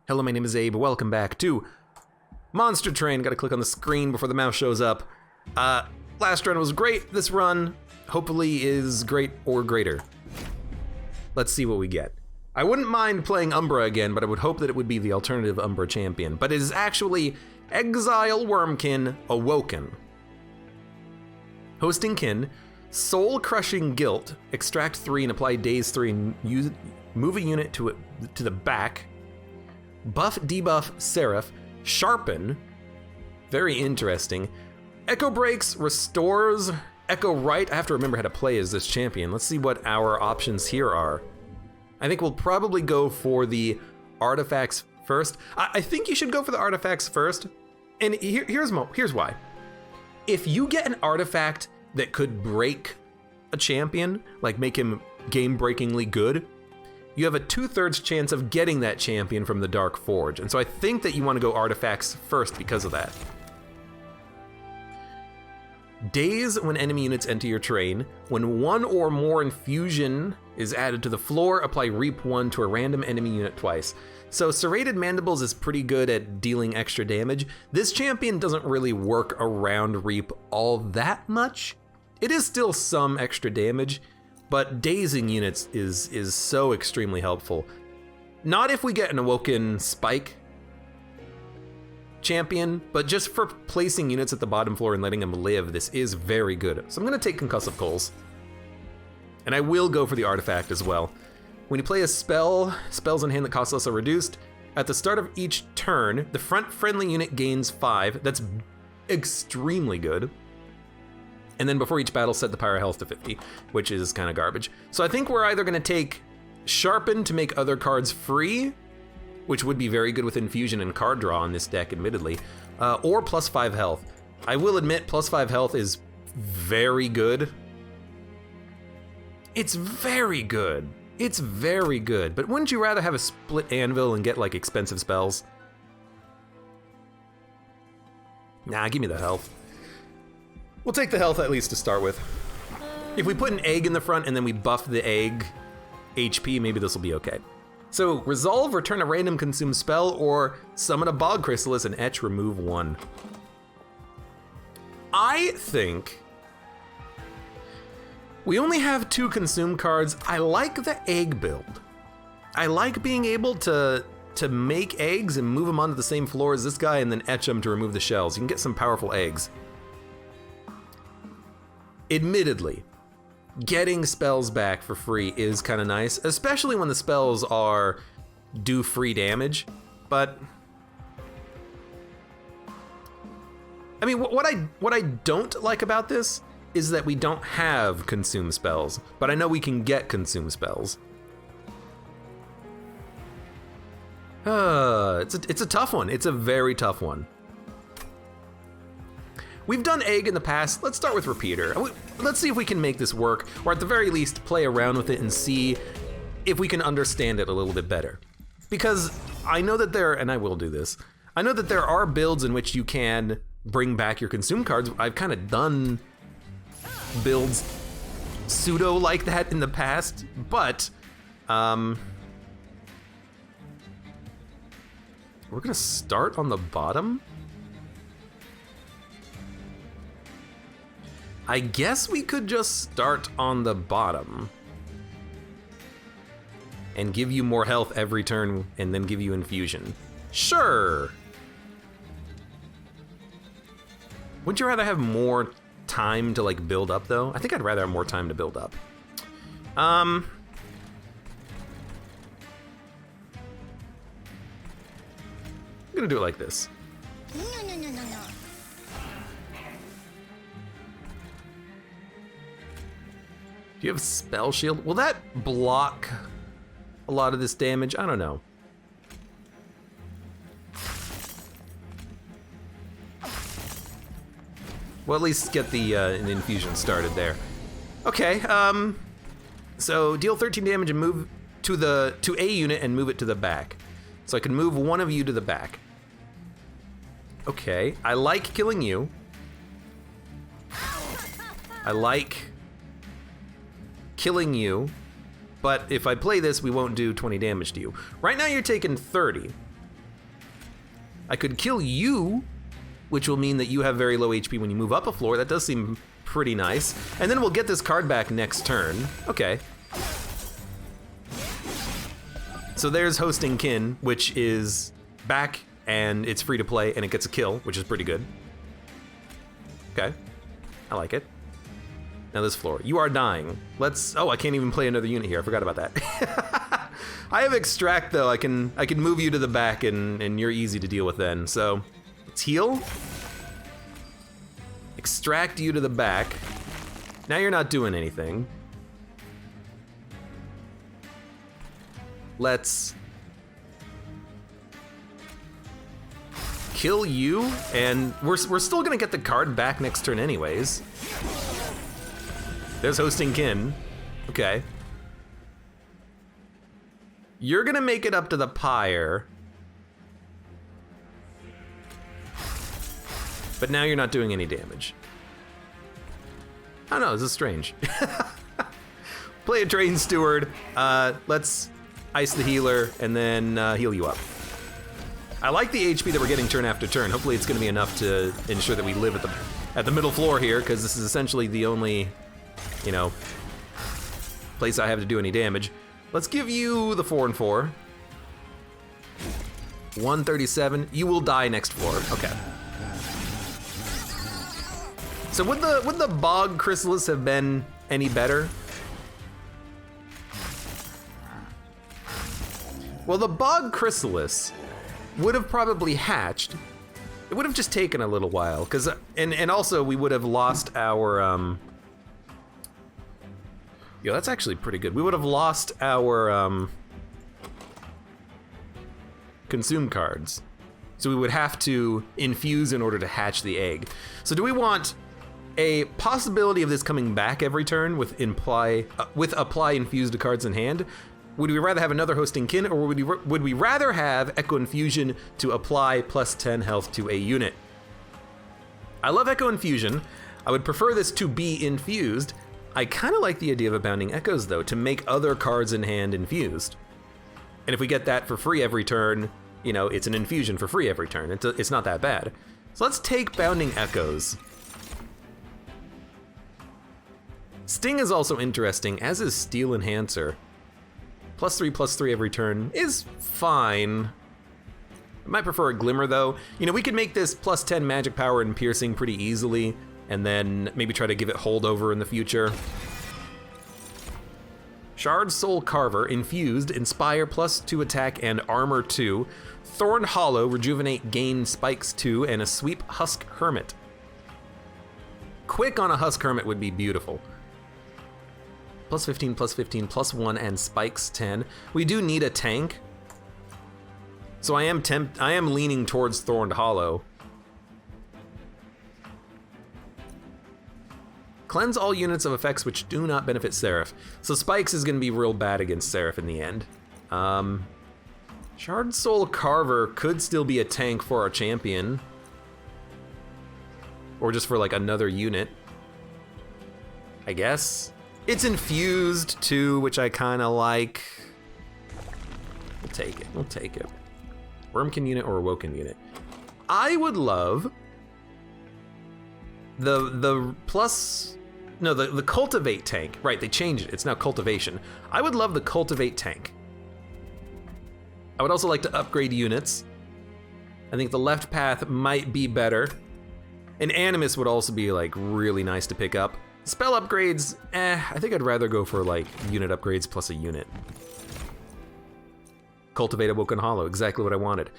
Hello, my name is Abe. Welcome back to Monster Train. Gotta click on the screen before the mouse shows up. Last run was great. This run, hopefully, is great or greater. Let's see what we get. I wouldn't mind playing Umbra again, but I would hope that it would be the alternative Umbra champion. But it is actually Exile Wormkin Awoken. Hosting Kin, Soul Crushing Guilt, extract 3 and apply Daze 3 and move a unit to the back. Buff debuff Seraph, Sharpen, very interesting. Echo Breaks restores Echo Right. I have to remember how to play as this champion. Let's see what our options here are. I think we'll probably go for the artifacts first. I think you should go for the artifacts first. And here's why. If you get an artifact that could break a champion, like make him game-breakingly good, you have a 2/3 chance of getting that champion from the Dark Forge. And so I think that you want to go artifacts first because of that. Daze when enemy units enter your terrain. When one or more infusion is added to the floor, apply Reap 1 to a random enemy unit twice. So Serrated Mandibles is pretty good at dealing extra damage. This champion doesn't really work around Reap all that much. It is still some extra damage, but dazing units is so extremely helpful. Not if we get an Awoken Spike champion, but just for placing units at the bottom floor and letting them live, this is very good. So I'm gonna take Concussive Coals. And I will go for the artifact as well. When you play a spell, spells in hand that cost less are reduced. At the start of each turn, the front friendly unit gains 5. That's extremely good. And then before each battle, set the power health to 50, which is kind of garbage. So I think we're either gonna take Sharpen to make other cards free, which would be very good with infusion and card draw on this deck, admittedly, or +5 health. I will admit, +5 health is very good. It's very good. It's very good, but wouldn't you rather have a split anvil and get like expensive spells? Nah, give me the health. We'll take the health at least to start with. If we put an egg in the front and then we buff the egg HP, maybe this will be okay. So resolve, return a random consumed spell, or summon a Bog Chrysalis and etch, remove 1. I think we only have 2 consumed cards. I like the egg build. I like being able to make eggs and move them onto the same floor as this guy and then etch them to remove the shells. You can get some powerful eggs. Admittedly, getting spells back for free is kind of nice, especially when the spells do free damage, but I mean, what I don't like about this is that we don't have consume spells, but I know we can get consume spells. It's a tough one. It's a very tough one. We've done egg in the past. Let's start with repeater. Let's see if we can make this work, or at the very least, play around with it and see if we can understand it a little bit better. Because I know that and I will do this, I know that there are builds in which you can bring back your consume cards. I've kind of done builds pseudo like that in the past, but we're gonna start on the bottom. I guess we could just start on the bottom and give you more health every turn and then give you infusion. Sure. Wouldn't you rather have more time to like build up though? I think I'd rather have more time to build up. I'm gonna do it like this. Do you have Spell Shield? Will that block a lot of this damage? I don't know. Well, at least get the an infusion started there. Okay, so deal 13 damage and move to a unit and move it to the back. So I can move one of you to the back. Okay, I like killing you. I like killing you, but if I play this, we won't do 20 damage to you. Right now you're taking 30. I could kill you, which will mean that you have very low HP when you move up a floor. That does seem pretty nice. And then we'll get this card back next turn. Okay. So there's Hosting Kin, which is back, and it's free to play, and it gets a kill, which is pretty good. Okay. I like it. Now this floor. You are dying. Let's... Oh, I can't even play another unit here. I forgot about that. I have Extract, though. I can move you to the back, and you're easy to deal with then. So, let's heal. Extract you to the back. Now you're not doing anything. Let's... kill you, and we're still gonna get the card back next turn anyways. There's Hosting Kin. Okay. You're gonna make it up to the pyre. But now you're not doing any damage. I don't know, this is strange. Play a Train Steward. Let's ice the healer and then heal you up. I like the HP that we're getting turn after turn. Hopefully it's gonna be enough to ensure that we live at the middle floor here, because this is essentially the only, you know, place I have to do any damage. Let's give you the 4 and 4. 137. You will die next floor. Okay. So would the Bog Chrysalis have been any better? Well, the Bog Chrysalis would have probably hatched. It would have just taken a little while, because and also we would have lost our Yo, that's actually pretty good. We would have lost our consume cards. So we would have to infuse in order to hatch the egg. So do we want a possibility of this coming back every turn with apply infused cards in hand? Would we rather have another Hosting Kin, or would we rather have Echo Infusion to apply plus 10 health to a unit? I love Echo Infusion. I would prefer this to be infused. I kind of like the idea of Abounding Echoes, though, to make other cards in hand infused. And if we get that for free every turn, you know, it's an infusion for free every turn. It's not that bad. So let's take Bounding Echoes. Sting is also interesting, as is Steel Enhancer. +3/+3 every turn is fine. I might prefer a Glimmer, though. You know, we could make this +10 magic power and piercing pretty easily, and then maybe try to give it holdover in the future. Shard Soul Carver, infused, inspire +2 attack and armor 2. Thorn Hollow, rejuvenate, gain spikes 2, and a sweep Husk Hermit. Quick on a Husk Hermit would be beautiful. +15, +15, +1, and spikes 10. We do need a tank, so I am leaning towards Thorned Hollow. Cleanse all units of effects which do not benefit Seraph. So Spikes is gonna be real bad against Seraph in the end. Shard Soul Carver could still be a tank for our champion. Or just for like another unit, I guess. It's infused too, which I kinda like. We'll take it, we'll take it. Wormkin unit or Awoken unit. I would love the Cultivate tank. Right, they changed it, it's now Cultivation. I would love the Cultivate tank. I would also like to upgrade units. I think the left path might be better. And Animus would also be like really nice to pick up. Spell upgrades, I think I'd rather go for like unit upgrades plus a unit. Cultivate Awoken Hollow, exactly what I wanted.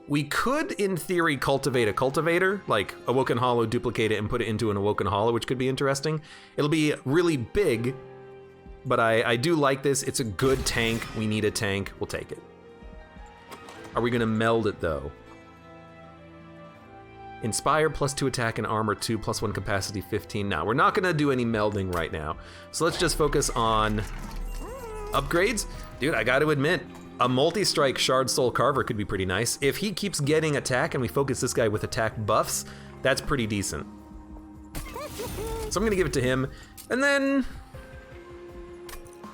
We could, in theory, cultivate a cultivator, like Awoken Hollow, duplicate it and put it into an Awoken Hollow, which could be interesting. It'll be really big, but I do like this. It's a good tank. We need a tank. We'll take it. Are we gonna meld it though? Inspire +2 attack and armor 2 +1 capacity 15. Now, we're not gonna do any melding right now. So let's just focus on upgrades. Dude, I gotta admit, a multi-strike Shard Soul Carver could be pretty nice. If he keeps getting attack and we focus this guy with attack buffs, that's pretty decent. So I'm gonna give it to him. And then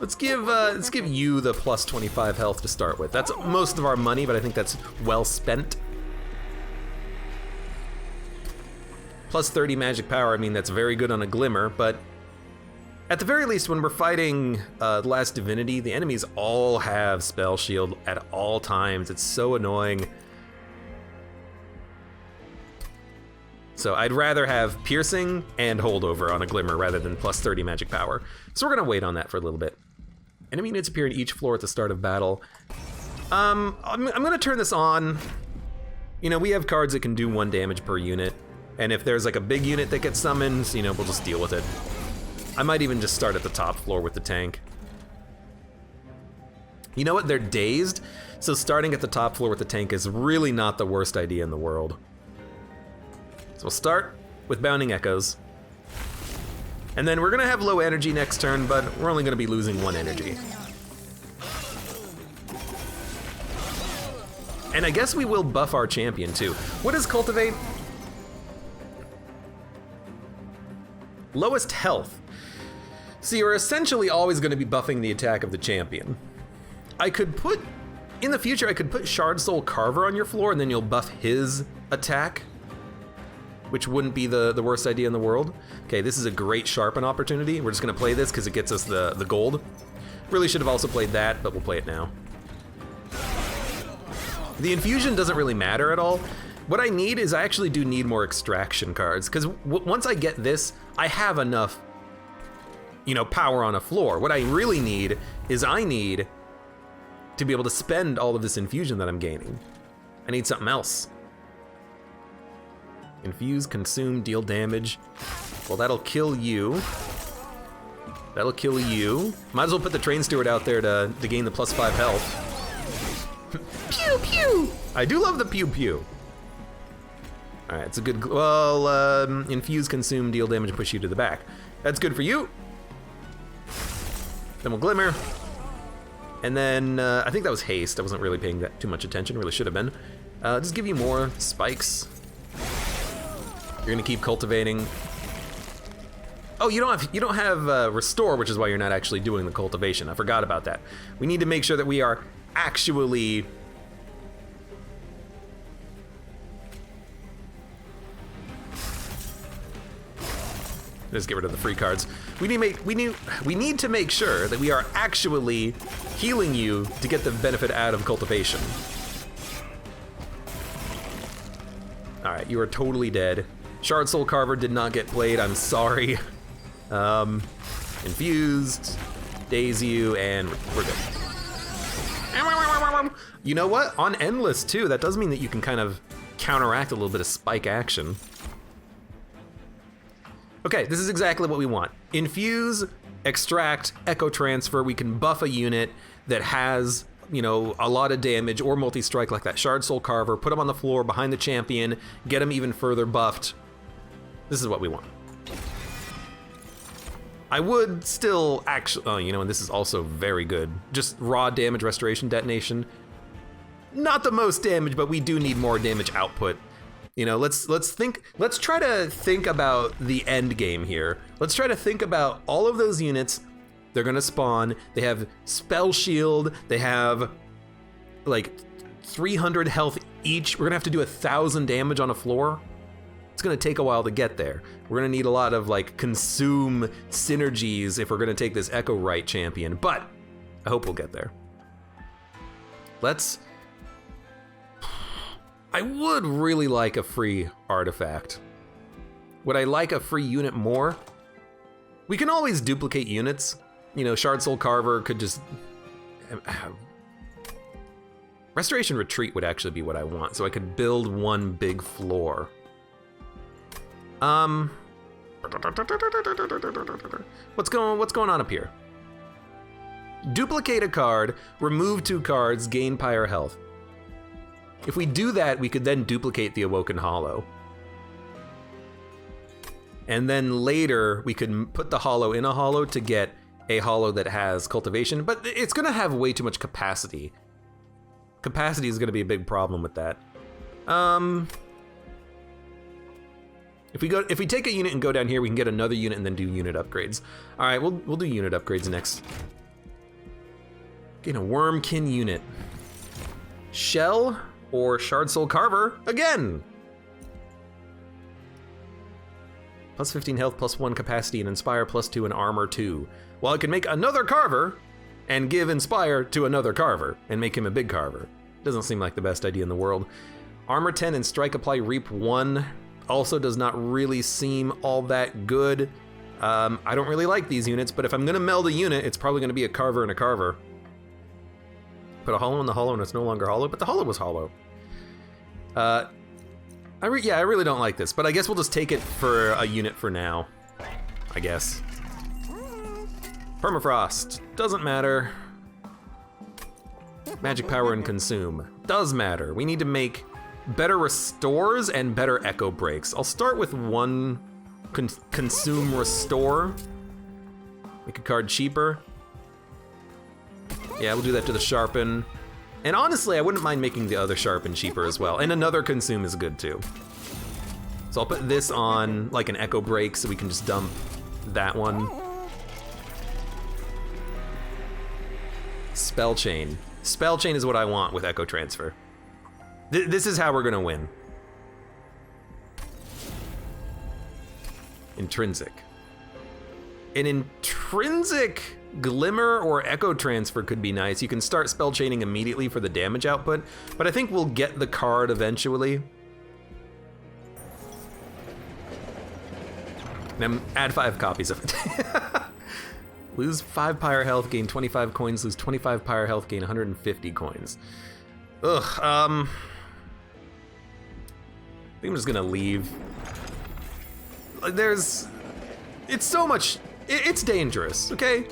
let's give you the +25 health to start with. That's most of our money, but I think that's well spent. Plus 30 magic power, I mean, that's very good on a Glimmer, but at the very least, when we're fighting Last Divinity, the enemies all have Spell Shield at all times. It's so annoying. So I'd rather have Piercing and Holdover on a Glimmer rather than plus 30 magic power. So we're gonna wait on that for a little bit. Enemy units appear in each floor at the start of battle. I'm gonna turn this on. You know, we have cards that can do 1 damage per unit. And if there's like a big unit that gets summoned, you know, we'll just deal with it. I might even just start at the top floor with the tank. You know what, they're dazed, so starting at the top floor with the tank is really not the worst idea in the world. So we'll start with Bounding Echoes. And then we're gonna have low energy next turn, but we're only gonna be losing 1 energy. And I guess we will buff our champion too. What is Cultivate? Lowest health. So you're essentially always going to be buffing the attack of the champion. In the future, I could put Shard Soul Carver on your floor and then you'll buff his attack, which wouldn't be the worst idea in the world. Okay, this is a great sharpen opportunity. We're just going to play this because it gets us the gold. Really should have also played that, but we'll play it now. The infusion doesn't really matter at all. What I need is I actually do need more extraction cards, because once I get this, I have enough, you know, power on a floor. What I really need is I need to be able to spend all of this infusion that I'm gaining. I need something else. Infuse, consume, deal damage. Well, that'll kill you. That'll kill you. Might as well put the Train Steward out there to gain the plus 5 health. Pew pew! I do love the pew pew. All right, it's a good, well, infuse, consume, deal damage, push you to the back. That's good for you. Then we'll Glimmer. And then, I think that was haste. I wasn't really paying that too much attention, really should have been. Just give you more spikes. You're gonna keep cultivating. Oh, you don't have restore, which is why you're not actually doing the cultivation. I forgot about that. We need to make sure that we are actually just get rid of the free cards. We need to make sure that we are actually healing you to get the benefit out of cultivation. All right, you are totally dead. Shard Soul Carver did not get played, I'm sorry. Infused, daze you, and we're good. You know what? On Endless too, that does mean that you can kind of counteract a little bit of spike action. Okay, this is exactly what we want. Infuse, extract, echo transfer. We can buff a unit that has, you know, a lot of damage or multi-strike like that Shard Soul Carver, put him on the floor behind the champion, get him even further buffed. This is what we want. I would still actually, oh, you know, and this is also very good. Just raw damage restoration detonation. Not the most damage, but we do need more damage output. You know, let's try to think about the end game here. Let's try to think about all of those units. They're gonna spawn, they have spell shield, they have like 300 health each. We're gonna have to do 1,000 damage on a floor. It's gonna take a while to get there. We're gonna need a lot of like consume synergies if we're gonna take this Echo Right champion, but I hope we'll get there. I would really like a free artifact. Would I like a free unit more? We can always duplicate units. You know, Shard Soul Carver could just... Restoration Retreat would actually be what I want, so I could build one big floor. What's going on up here? Duplicate a card, remove 2 cards, gain Pyre health. If we do that, we could then duplicate the Awoken Hollow. And then later, we could put the hollow in a hollow to get a hollow that has cultivation, but it's gonna have way too much capacity. Capacity is gonna be a big problem with that. If we take a unit and go down here, we can get another unit and then do unit upgrades. All right, we'll do unit upgrades next. Get a Wormkin unit. Shell or Shard Soul Carver again. Plus 15 health, plus 1 capacity, and Inspire, plus 2 in armor 2. Well, it can make another Carver and give Inspire to another Carver and make him a big Carver. Doesn't seem like the best idea in the world. Armor 10 and Strike Apply Reap 1 also does not really seem all that good. I don't really like these units, but if I'm gonna meld a unit, it's probably gonna be a Carver and a Carver. Put a hollow in the hollow and it's no longer hollow, but the hollow was hollow. I really don't like this, but I guess we'll just take it for a unit for now, I guess. Permafrost, doesn't matter. Magic Power and Consume, does matter. We need to make better Restores and better Echo Breaks. I'll start with one Consume Restore. Make a card cheaper. Yeah, we'll do that to the Sharpen. And honestly, I wouldn't mind making the other Sharpen cheaper as well. And another Consume is good too. So I'll put this on like an Echo Break so we can just dump that one. Spell Chain. Spell Chain is what I want with Echo Transfer. This is how we're gonna win. Intrinsic. An intrinsic Glimmer or Echo Transfer could be nice. You can start spell chaining immediately for the damage output, but I think we'll get the card eventually. Then add 5 copies of it. Lose 5 Pyre health, gain 25 coins, lose 25 Pyre health, gain 150 coins. Ugh, I think I'm just gonna leave. It's so much, it's dangerous, okay?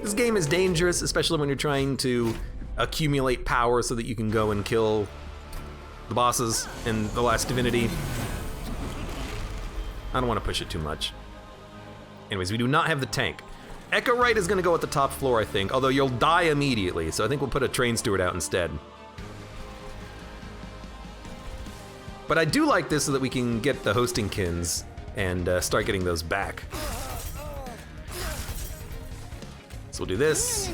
This game is dangerous, especially when you're trying to accumulate power so that you can go and kill the bosses in the Last Divinity. I don't want to push it too much. Anyways, we do not have the tank. Echo Right is going to go at the top floor, I think, although you'll die immediately, so I think we'll put a Train Steward out instead. But I do like this so that we can get the hosting kins and start getting those back. So we'll do this.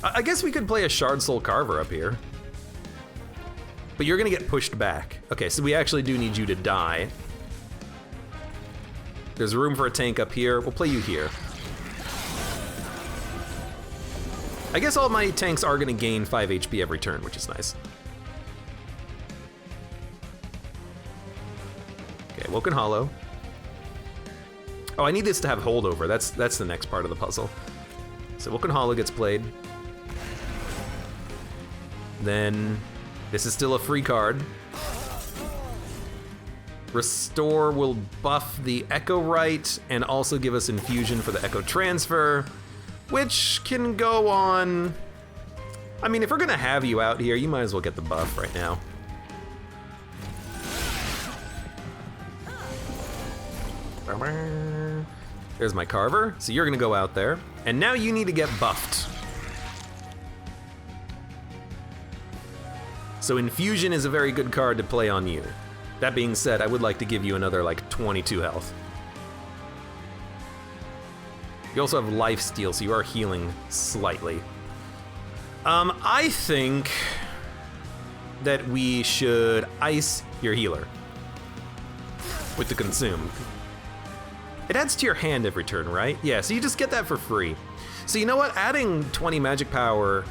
I guess we could play a Shard Soul Carver up here. But you're gonna get pushed back. Okay, so we actually do need you to die. There's room for a tank up here. We'll play you here. I guess all my tanks are gonna gain 5 HP every turn, which is nice. Okay, Woken Hollow. Oh, I need this to have holdover. That's the next part of the puzzle. So Woken Hollow gets played. Then this is still a free card. Restore will buff the Echo Right and also give us Infusion for the Echo Transfer, which can go on. I mean, if we're gonna have you out here, you might as well get the buff right now. There's my Carver, so you're gonna go out there. And now you need to get buffed. So Infusion is a very good card to play on you. That being said, I would like to give you another like 22 health. You also have Lifesteal, so you are healing slightly. I think that we should ice your healer with the Consume. It adds to your hand every turn, right? Yeah, so you just get that for free. So you know what? Adding 20 magic power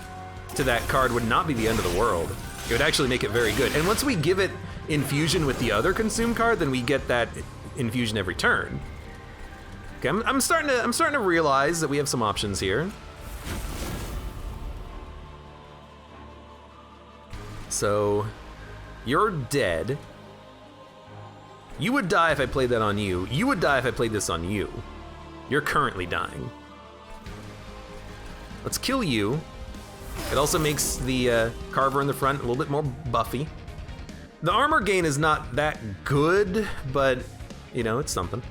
to that card would not be the end of the world. It would actually make it very good. And once we give it Infusion with the other Consume card, then we get that Infusion every turn. Okay, I'm starting to realize that we have some options here. So you're dead. You would die if I played that on you. You would die if I played this on you. You're currently dying. Let's kill you. It also makes the Carver in the front a little bit more buffy. The armor gain is not that good, but you know, it's something.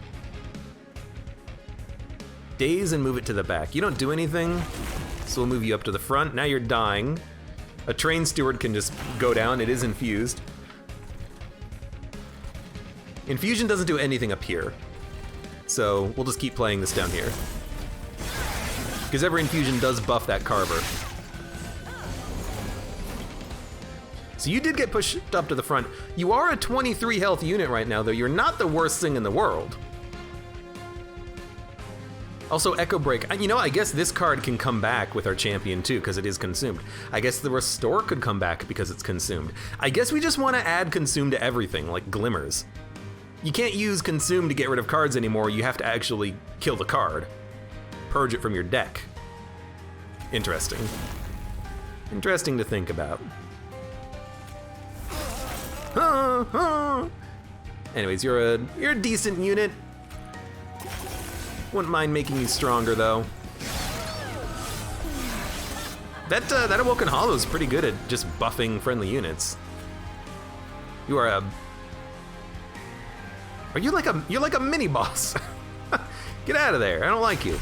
Daze and move it to the back. You don't do anything, so we'll move you up to the front. Now you're dying. A Train Steward can just go down. It is infused. Infusion doesn't do anything up here, so we'll just keep playing this down here. Because every Infusion does buff that Carver. So you did get pushed up to the front. You are a 23 health unit right now, though. You're not the worst thing in the world. Also, Echo Break. You know, I guess this card can come back with our champion too, because it is consumed. I guess the Restore could come back because it's consumed. I guess we just want to add Consume to everything, like Glimmers. You can't use Consume to get rid of cards anymore. You have to actually kill the card. Purge it from your deck. Interesting. Interesting to think about. Anyways, you're a decent unit. Wouldn't mind making you stronger, though. That Awoken Hollow is pretty good at just buffing friendly units. You are a... You're like a mini boss. Get out of there, I don't like you.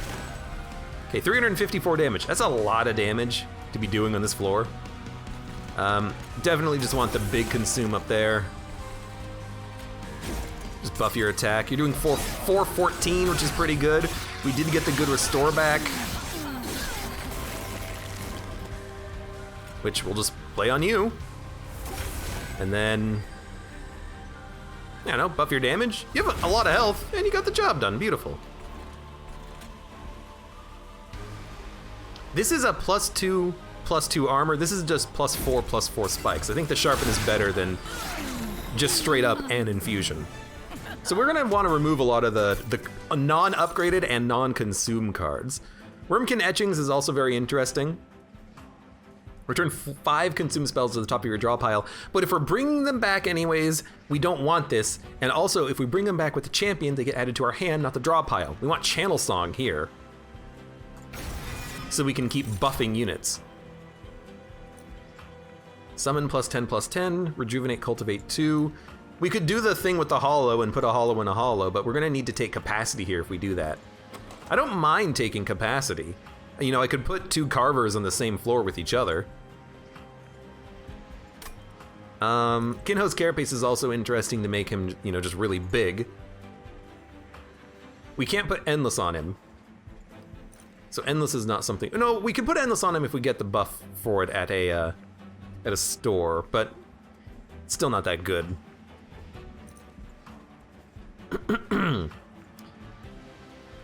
Okay, 354 damage. That's a lot of damage to be doing on this floor. Definitely just want the big consume up there. Just buff your attack. You're doing 414, which is pretty good. We did get the good restore back, which we'll just play on you. And then, I don't know, buff your damage. You have a lot of health, and you got the job done. Beautiful. This is a +2/+2 armor. This is just +4/+4 spikes. I think the Sharpen is better than just straight up an infusion. So we're gonna want to remove a lot of the non-upgraded and non-consume cards. Wormkin Etchings is also very interesting. Return 5 consume spells to the top of your draw pile, but if we're bringing them back anyways, we don't want this. And also, if we bring them back with the champion, they get added to our hand, not the draw pile. We want Channel Song here, so we can keep buffing units. Summon +10/+10, Rejuvenate, Cultivate 2. We could do the thing with the hollow and put a hollow in a hollow, but we're gonna need to take capacity here if we do that. I don't mind taking capacity. You know, I could put 2 carvers on the same floor with each other. Kinho's Carapace is also interesting to make him, you know, just really big. We can't put Endless on him. So Endless is not something... No, we can put Endless on him if we get the buff for it at a store, but it's still not that good.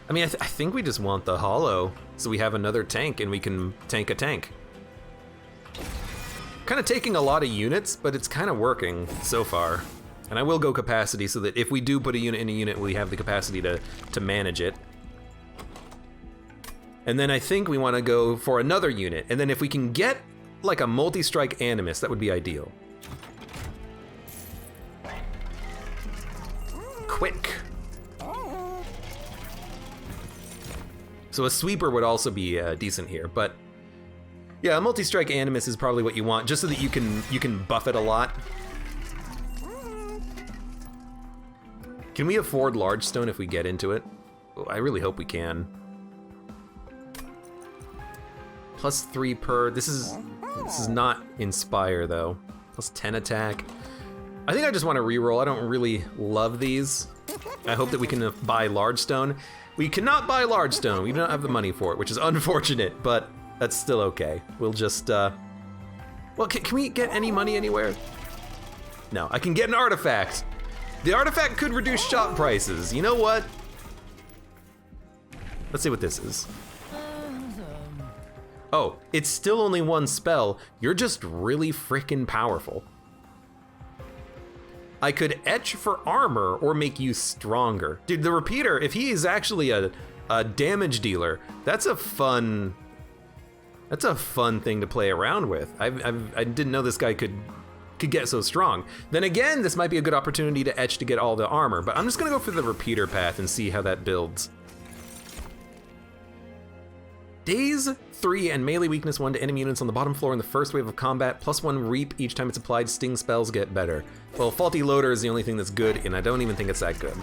I mean, I think we just want the hollow, so we have another tank and we can tank a tank. Kind of taking a lot of units, but it's kind of working so far. And I will go capacity so that if we do put a unit in a unit, we have the capacity to manage it. And then I think we want to go for another unit, and then if we can get like a multi-strike Animus, that would be ideal. Quick. So a sweeper would also be decent here, but yeah, a multi-strike Animus is probably what you want, just so that you can buff it a lot. Can we afford Large Stone if we get into it? Oh, I really hope we can. +3 per. This is not Inspire though. +10 attack. I think I just want to reroll. I don't really love these. I hope that we can buy Large Stone. We cannot buy Large Stone. We do not have the money for it, which is unfortunate, but that's still okay. We'll just, well, can we get any money anywhere? No, I can get an artifact. The artifact could reduce shop prices. You know what? Let's see what this is. Oh, it's still only 1 spell. You're just really freaking powerful. I could etch for armor or make you stronger. Dude, the repeater, if he is actually a damage dealer, that's a fun thing to play around with. I didn't know this guy could get so strong. Then again, this might be a good opportunity to etch to get all the armor, but I'm just gonna go for the repeater path and see how that builds. Daze 3 and melee weakness 1 to enemy units on the bottom floor in the first wave of combat, +1 reap each time it's applied. Sting spells get better. Well, Faulty Loader is the only thing that's good, and I don't even think it's that good.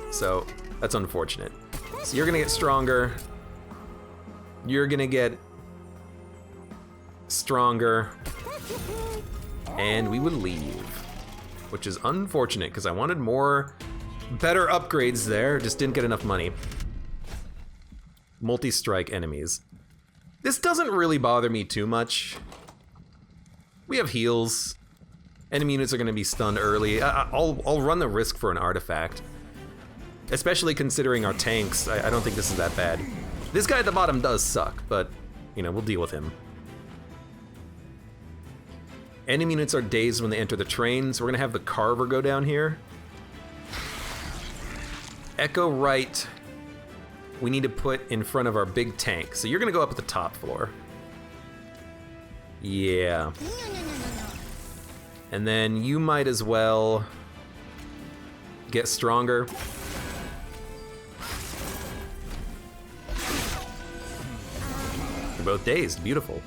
So that's unfortunate. So you're gonna get stronger. You're gonna get stronger. And we would leave, which is unfortunate because I wanted better upgrades there, just didn't get enough money. Multi-strike enemies. This doesn't really bother me too much. We have heals. Enemy units are gonna be stunned early. I'll run the risk for an artifact. Especially considering our tanks, I don't think this is that bad. This guy at the bottom does suck, but, you know, we'll deal with him. Enemy units are dazed when they enter the train, so we're gonna have the Carver go down here. Echo right, we need to put in front of our big tank. So you're gonna go up at the top floor. Yeah. And then you might as well get stronger. You're both dazed, beautiful.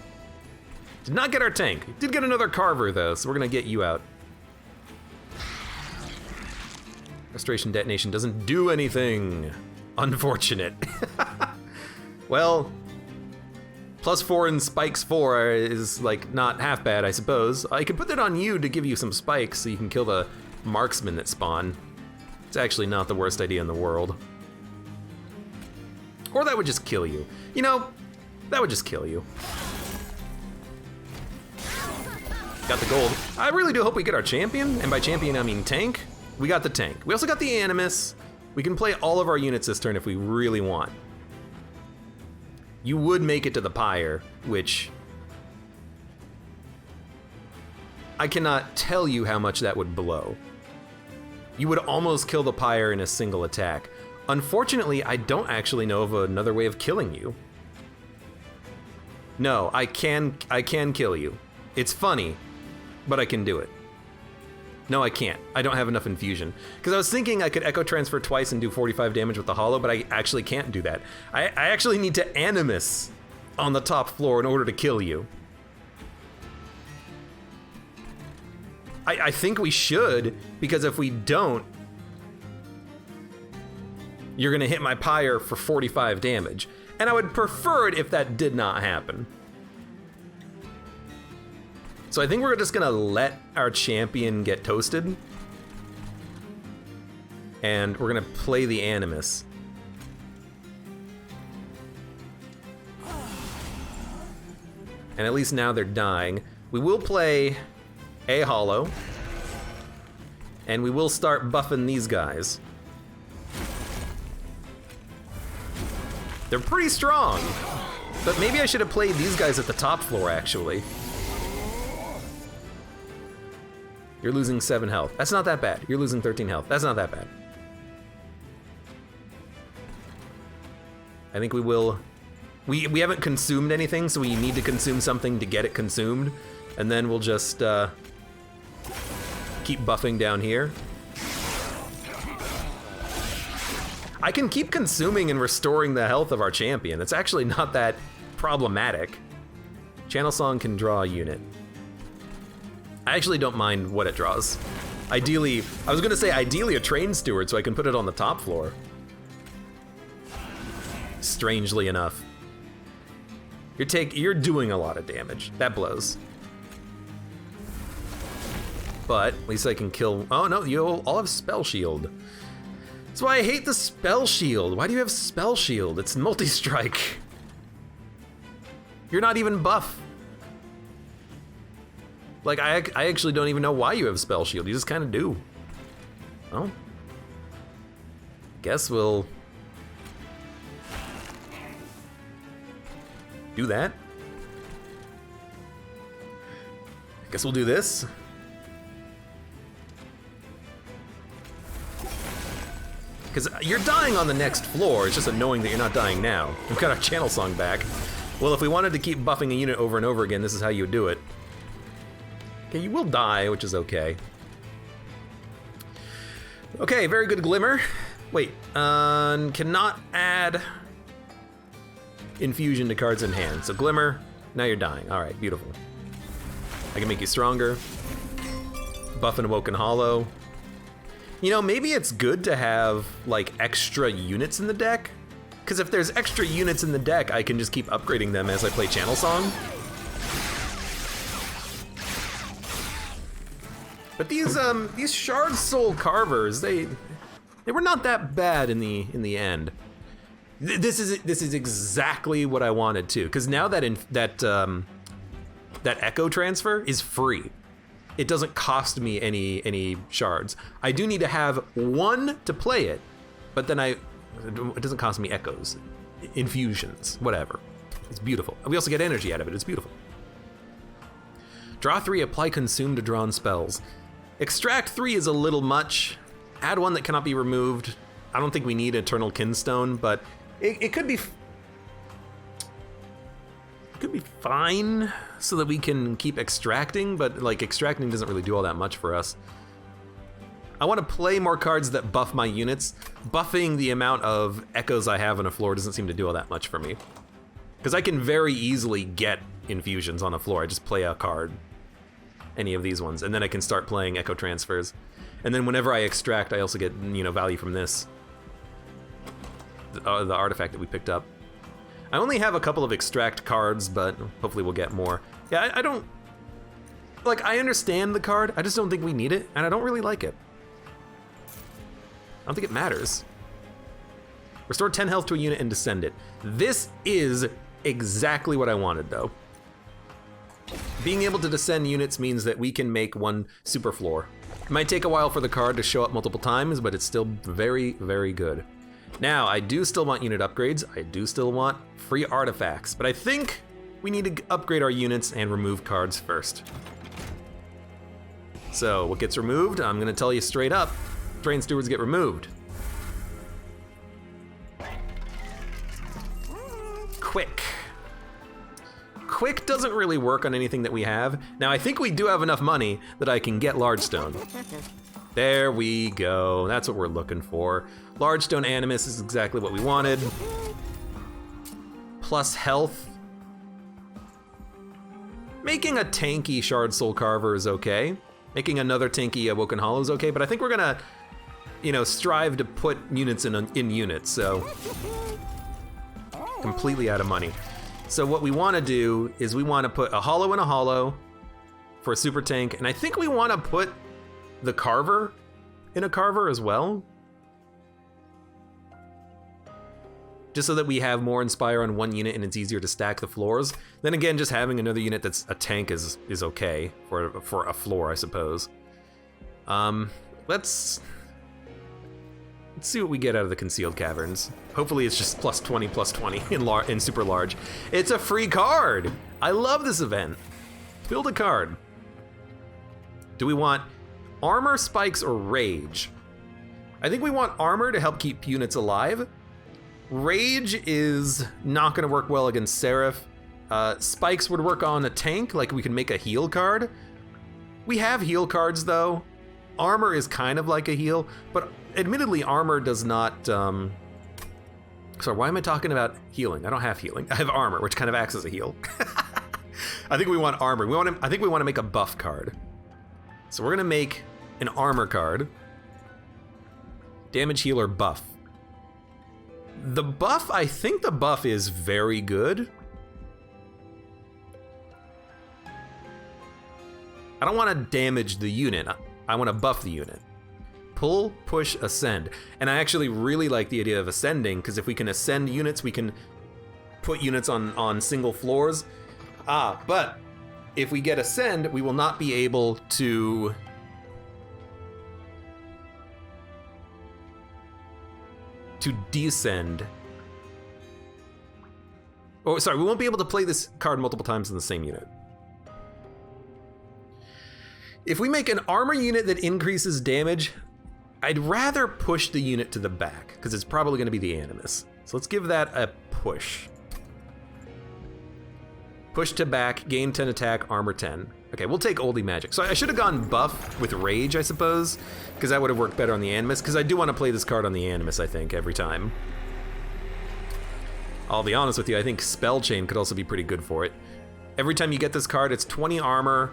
Did not get our tank. Did get another Carver though, so we're gonna get you out. Restoration detonation doesn't do anything. Unfortunate. Well, +4 and spikes 4 is like not half bad, I suppose. I could put that on you to give you some spikes so you can kill the marksmen that spawn. It's actually not the worst idea in the world. Or that would just kill you. You know, that would just kill you. Got the gold. I really do hope we get our champion, and by champion I mean tank. We got the tank. We also got the Animus. We can play all of our units this turn if we really want. You would make it to the Pyre, which I cannot tell you how much that would blow. You would almost kill the Pyre in a single attack. Unfortunately, I don't actually know of another way of killing you. No, I can kill you. It's funny, but I can do it. No, I can't. I don't have enough infusion. Because I was thinking I could echo transfer twice and do 45 damage with the hollow, but I actually can't do that. I actually need to Animus on the top floor in order to kill you. I think we should, because if we don't, you're gonna hit my Pyre for 45 damage. And I would prefer it if that did not happen. So I think we're just gonna let our champion get toasted. And we're gonna play the Animus. And at least now they're dying. We will play a hollow. And we will start buffing these guys. They're pretty strong. But maybe I should have played these guys at the top floor, actually. You're losing 7 health. That's not that bad. You're losing 13 health. That's not that bad. I think we will... We haven't consumed anything, so we need to consume something to get it consumed. And then we'll just keep buffing down here. I can keep consuming and restoring the health of our champion. It's actually not that problematic. Channel Song can draw a unit. I actually don't mind what it draws. Ideally, I was gonna say ideally a train steward so I can put it on the top floor. Strangely enough. You're doing a lot of damage. That blows. But at least I can kill, oh no, you all have Spell Shield. That's why I hate the Spell Shield. Why do you have Spell Shield? It's multi-strike. You're not even buff. Like, I actually don't even know why you have Spell Shield. You just kind of do. Well, guess we'll do that. Guess we'll do this. Because you're dying on the next floor. It's just annoying that you're not dying now. We've got our Channel Song back. Well, if we wanted to keep buffing a unit over and over again, this is how you would do it. Okay, you will die, which is okay. Okay, very good Glimmer. Wait, cannot add infusion to cards in hand. So Glimmer, now you're dying. All right, beautiful. I can make you stronger. Buff and Awoken Hollow. You know, maybe it's good to have like extra units in the deck. Because if there's extra units in the deck, I can just keep upgrading them as I play Channel Song. But these Shard Soul Carvers, they were not that bad in the end. This is exactly what I wanted too, because now that Echo transfer is free. It doesn't cost me any shards. I do need to have 1 to play it, but then it doesn't cost me echoes. Infusions, whatever. It's beautiful. We also get energy out of it. It's beautiful. Draw 3, apply consume to drawn spells. Extract 3 is a little much. Add 1 that cannot be removed. I don't think we need Eternal Kinstone, but it could be... could be fine so that we can keep extracting, but like extracting doesn't really do all that much for us. I want to play more cards that buff my units. Buffing the amount of echoes I have on a floor doesn't seem to do all that much for me. Because I can very easily get infusions on the floor. I just play a card, any of these ones, and then I can start playing echo transfers. And then whenever I extract, I also get, you know, value from this. The artifact that we picked up. I only have a couple of extract cards, but hopefully we'll get more. Yeah, I don't... Like, I understand the card, I just don't think we need it, and I don't really like it. I don't think it matters. Restore 10 health to a unit and descend it. This is exactly what I wanted, though. Being able to descend units means that we can make one super floor. It might take a while for the card to show up multiple times, but it's still very, very good. Now, I do still want unit upgrades. I do still want free artifacts, but I think we need to upgrade our units and remove cards first. So, what gets removed? I'm gonna tell you straight up. Train stewards get removed. Quick. Quick doesn't really work on anything that we have. Now, I think we do have enough money that I can get large stone. There we go. That's what we're looking for. Large stone animus is exactly what we wanted. Plus health. Making a tanky shard soul carver is okay. Making another tanky awoken hollow is okay, but I think we're gonna, you know, strive to put units in units, so. Completely out of money. So what we wanna do is we wanna put a hollow in a hollow for a super tank, and I think we wanna put the carver in a carver as well. Just so that we have more inspire on one unit and it's easier to stack the floors. Then again, just having another unit that's a tank is okay for a floor, I suppose. Let's see what we get out of the concealed caverns. Hopefully it's just plus 20 in super large. It's a free card. I love this event. Build a card. Do we want armor, spikes, or rage? I think we want armor to help keep units alive. Rage is not gonna work well against Seraph. Spikes would work on a tank, like we can make a heal card. We have heal cards though. Armor is kind of like a heal, but admittedly armor does not, sorry, why am I talking about healing? I don't have healing. I have armor, which kind of acts as a heal. I think we want armor. I think we want to make a buff card. So we're gonna make an armor card. Damage healer buff. The buff, I think the buff is very good. I don't want to damage the unit. I want to buff the unit. Pull, push, ascend. And I actually really like the idea of ascending, because if we can ascend units, we can put units on single floors. But if we get ascend, we will not be able to descend. Oh, sorry, we won't be able to play this card multiple times in the same unit. If we make an armor unit that increases damage, I'd rather push the unit to the back, because it's probably going to be the Animus. So let's give that a push. Push to back, gain 10 attack, armor 10. Okay, we'll take oldie magic. So I should have gone buff with rage, I suppose, because that would have worked better on the Animus, because I do want to play this card on the Animus, I think, every time. I'll be honest with you, I think Spell Chain could also be pretty good for it. Every time you get this card, it's 20 armor,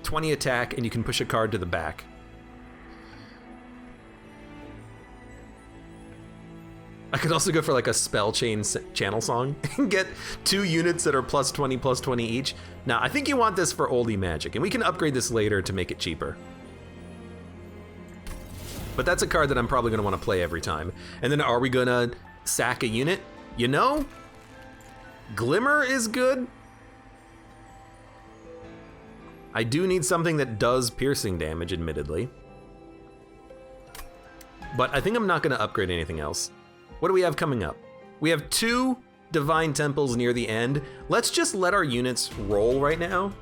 20 attack, and you can push a card to the back. I could also go for like a Spell Chain channel song and get 2 units that are plus 20 each. Now, I think you want this for oldie magic, and we can upgrade this later to make it cheaper. But that's a card that I'm probably gonna wanna play every time. And then are we gonna sack a unit? You know, Glimmer is good. I do need something that does piercing damage, admittedly. but I think I'm not gonna upgrade anything else. What do we have coming up? We have 2 Divine Temples near the end. Let's just let our units roll right now.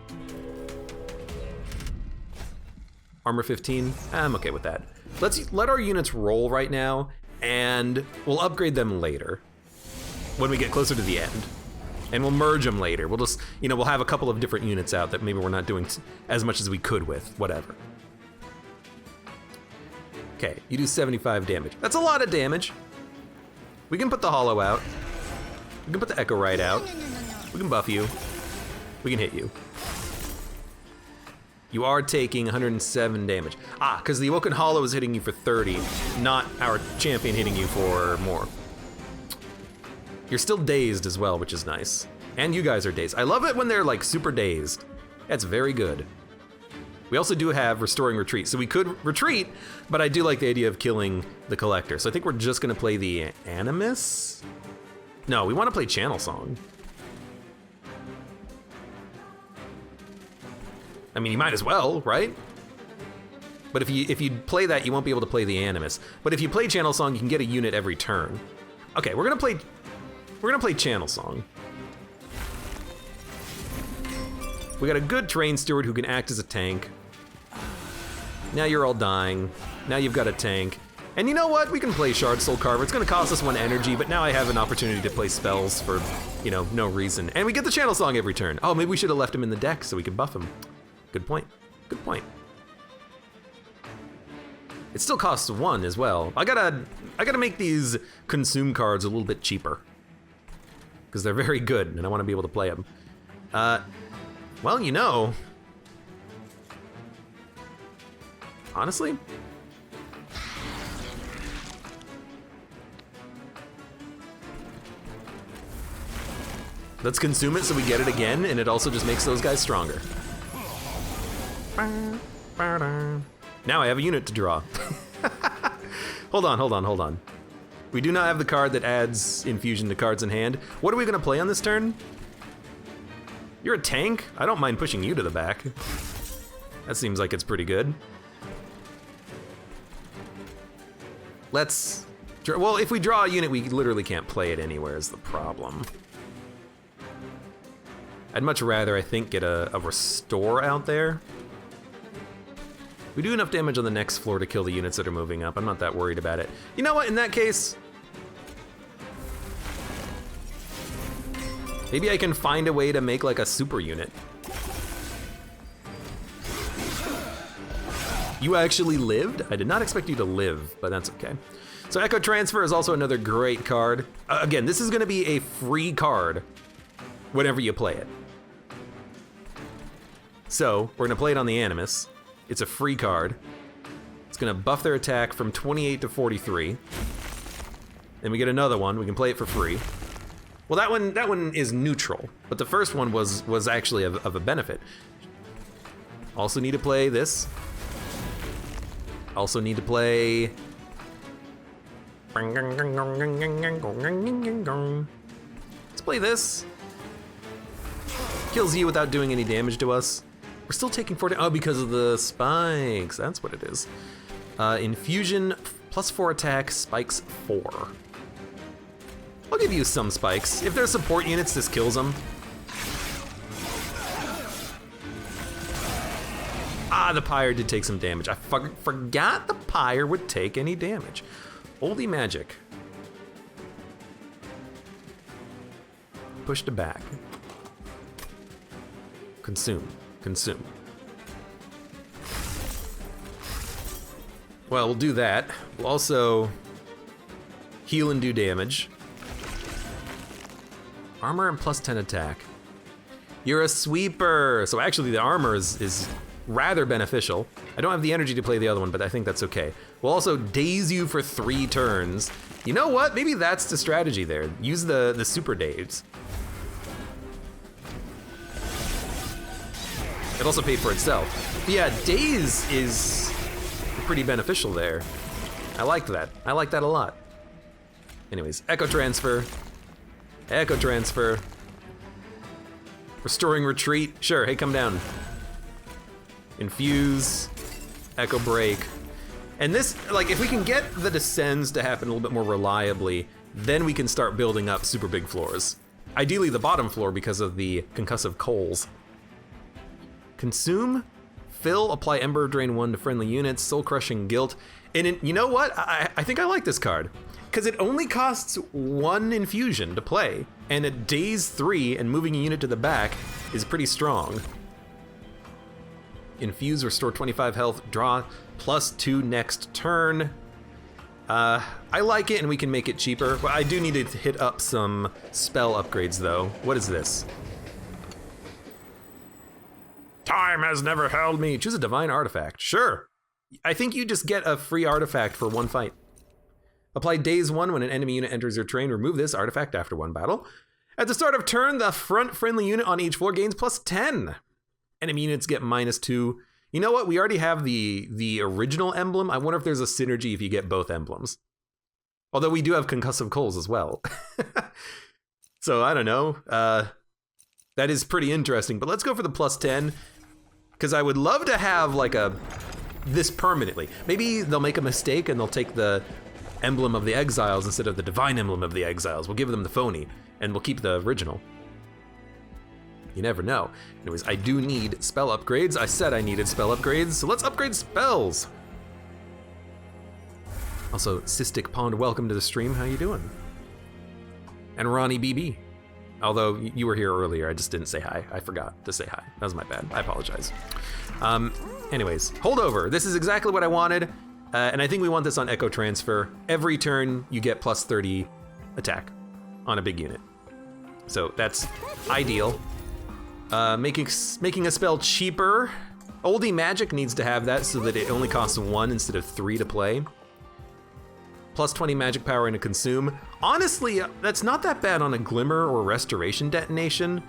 Armor 15, I'm okay with that. Let's let our units roll right now, and we'll upgrade them later when we get closer to the end. And we'll merge them later. We'll just, you know, we'll have a couple of different units out that maybe we're not doing as much as we could with, whatever. Okay, you do 75 damage. That's a lot of damage. We can put the Hollow out. We can put the Echo Ride out. We can buff you. We can hit you. You are taking 107 damage. Ah, because the Awoken Hollow is hitting you for 30, not our champion hitting you for more. You're still dazed as well, which is nice. And you guys are dazed. I love it when they're like super dazed. That's very good. We also do have Restoring Retreat, so we could retreat, but I do like the idea of killing the Collector. So I think we're just gonna play the Animus? No, we wanna play Channel Song. I mean, you might as well, right? But if you play that, you won't be able to play the Animus. But if you play Channel Song, you can get a unit every turn. Okay, we're gonna play Channel Song. We got a good Terrain Steward who can act as a tank. Now you're all dying. Now you've got a tank. And you know what? We can play Shard Soul Carver. It's gonna cost us 1 energy, but now I have an opportunity to play spells for, you know, no reason. And we get the Channel Song every turn. Oh, maybe we should have left him in the deck so we could buff him. Good point. Good point. It still costs 1 as well. I gotta make these consume cards a little bit cheaper, because they're very good and I want to be able to play them. Well, you know, honestly, let's consume it so we get it again, and it also just makes those guys stronger. Now I have a unit to draw. Hold on. We do not have the card that adds infusion to cards in hand. What are we gonna play on this turn? You're a tank? I don't mind pushing you to the back. That seems like it's pretty good. Let's, well, if we draw a unit, we literally can't play it anywhere is the problem. I'd much rather, I think, get a restore out there. We do enough damage on the next floor to kill the units that are moving up. I'm not that worried about it. You know what, in that case, maybe I can find a way to make like a super unit. You actually lived? I did not expect you to live, but that's okay. So Echo Transfer is also another great card. Again, this is gonna be a free card whenever you play it. So we're gonna play it on the Animus. It's a free card. It's gonna buff their attack from 28 to 43. Then we get another one, we can play it for free. Well, that one is neutral, but the first one was actually of a benefit. Also need to play this. Also need to play... Let's play this. Kills you without doing any damage to us. We're still taking 4 damage. Oh, because of the spikes. That's what it is. Infusion, +4 attack, spikes 4. I'll give you some spikes. If they're support units, this kills them. Ah, the Pyre did take some damage. I forgot the Pyre would take any damage. Holy magic. Push to back. Consume. Consume. Well, we'll do that. We'll also heal and do damage. Armor and +10 attack. You're a sweeper! So actually the armor is rather beneficial. I don't have the energy to play the other one, but I think that's okay. We'll also daze you for 3 turns. You know what? Maybe that's the strategy there. Use the super daze. It also paid for itself. But yeah, daze is pretty beneficial there. I liked that. I like that a lot. Anyways, Echo Transfer. Echo Transfer. Restoring Retreat. Sure, hey, come down. Infuse. Echo Break. And this, like, if we can get the descends to happen a little bit more reliably, then we can start building up super big floors. Ideally the bottom floor because of the concussive coals. Consume, fill, apply Ember Drain 1 to friendly units, Soul Crushing Guilt. And you know what? I think I like this card. Because it only costs 1 infusion to play. And at days 3 and moving a unit to the back is pretty strong. Infuse, restore 25 health, draw +2 next turn. I like it and we can make it cheaper. But I do need to hit up some spell upgrades though. What is this? Time has never held me. Choose a divine artifact. Sure. I think you just get a free artifact for 1 fight. Apply days 1 when an enemy unit enters your terrain. Remove this artifact after 1 battle. At the start of turn, the front friendly unit on each floor gains +10. Enemy units get -2. You know what? We already have the original emblem. I wonder if there's a synergy if you get both emblems. Although we do have concussive coals as well. So I don't know. That is pretty interesting. But let's go for the +10. Because I would love to have like this permanently. Maybe they'll make a mistake and they'll take the emblem of the exiles instead of the divine emblem of the exiles. We'll give them the phony and we'll keep the original. You never know. Anyways, I do need spell upgrades. I said I needed spell upgrades, so let's upgrade spells. Also, Cystic Pond, welcome to the stream. How you doing? And Ronnie BB. Although you were here earlier, I just didn't say hi. I forgot to say hi. That was my bad. I apologize. Anyways, holdover. This is exactly what I wanted. And I think we want this on Echo Transfer. Every turn, you get +30 attack on a big unit. So that's ideal. Making a spell cheaper. Oldie Magic needs to have that so that it only costs 1 instead of 3 to play. +20 magic power and a consume. Honestly, that's not that bad on a Glimmer or Restoration Detonation.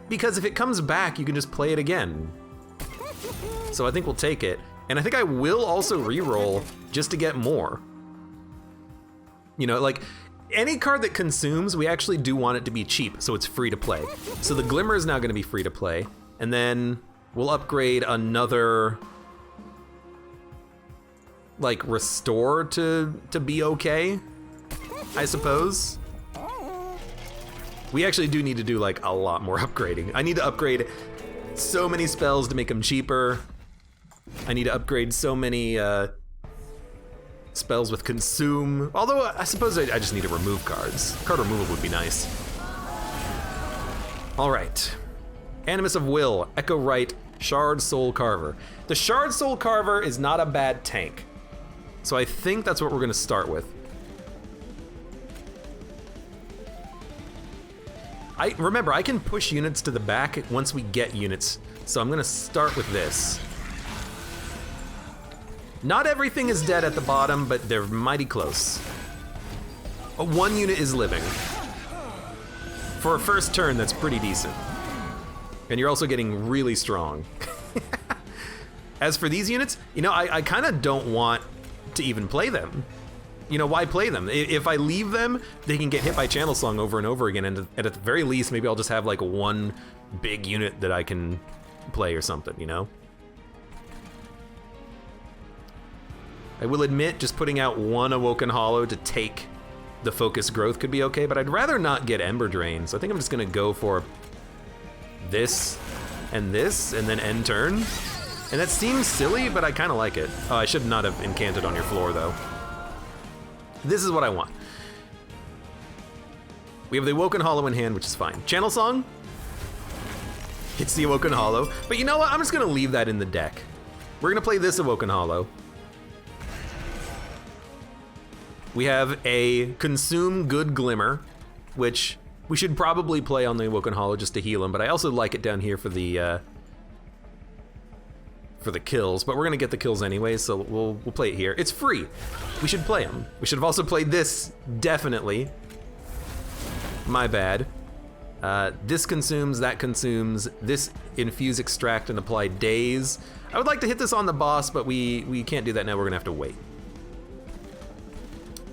Because if it comes back, you can just play it again. So I think we'll take it. And I think I will also reroll just to get more. You know, like, any card that consumes, we actually do want it to be cheap, so it's free to play. So the Glimmer is now gonna be free to play. And then we'll upgrade another, like, restore to be okay, I suppose. We actually do need to do like a lot more upgrading. I need to upgrade so many spells to make them cheaper. I need to upgrade so many spells with consume. Although I suppose I just need to remove cards. Card removal would be nice. All right. Animus of Will, Echo Right, Shard Soul Carver. The Shard Soul Carver is not a bad tank. So I think that's what we're gonna start with. Remember, I can push units to the back once we get units. So I'm gonna start with this. Not everything is dead at the bottom, but they're mighty close. 1 unit is living. For a first turn, that's pretty decent. And you're also getting really strong. As for these units, you know, I kind of don't want to even play them. You know, why play them? If I leave them, they can get hit by Channel Song over and over again, and at the very least, maybe I'll just have like 1 big unit that I can play or something, you know? I will admit, just putting out 1 Awoken Hollow to take the focus growth could be okay, but I'd rather not get Ember Drain, so I think I'm just gonna go for this, and then end turn. And that seems silly, but I kind of like it. Oh, I should not have incanted on your floor, though. This is what I want. We have the Awoken Hollow in hand, which is fine. Channel Song hits the Awoken Hollow, but you know what? I'm just gonna leave that in the deck. We're gonna play this Awoken Hollow. We have a Consume Good Glimmer, which we should probably play on the Awoken Hollow just to heal him, but I also like it down here for the kills, but we're gonna get the kills anyway, so we'll play it here. It's free. We should play them. We should have also played this, definitely. My bad. This consumes, that consumes, this infuse, extract, and apply daze. I would like to hit this on the boss, but we can't do that now. We're gonna have to wait.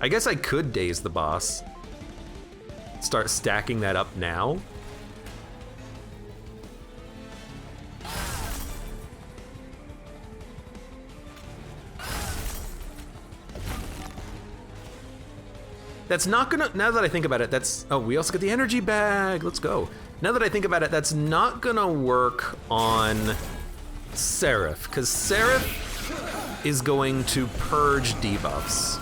I guess I could daze the boss. Start stacking that up now. That's not gonna, now that I think about it, that's, oh, we also get the energy bag, let's go. Now that I think about it, that's not gonna work on Seraph, because Seraph is going to purge debuffs.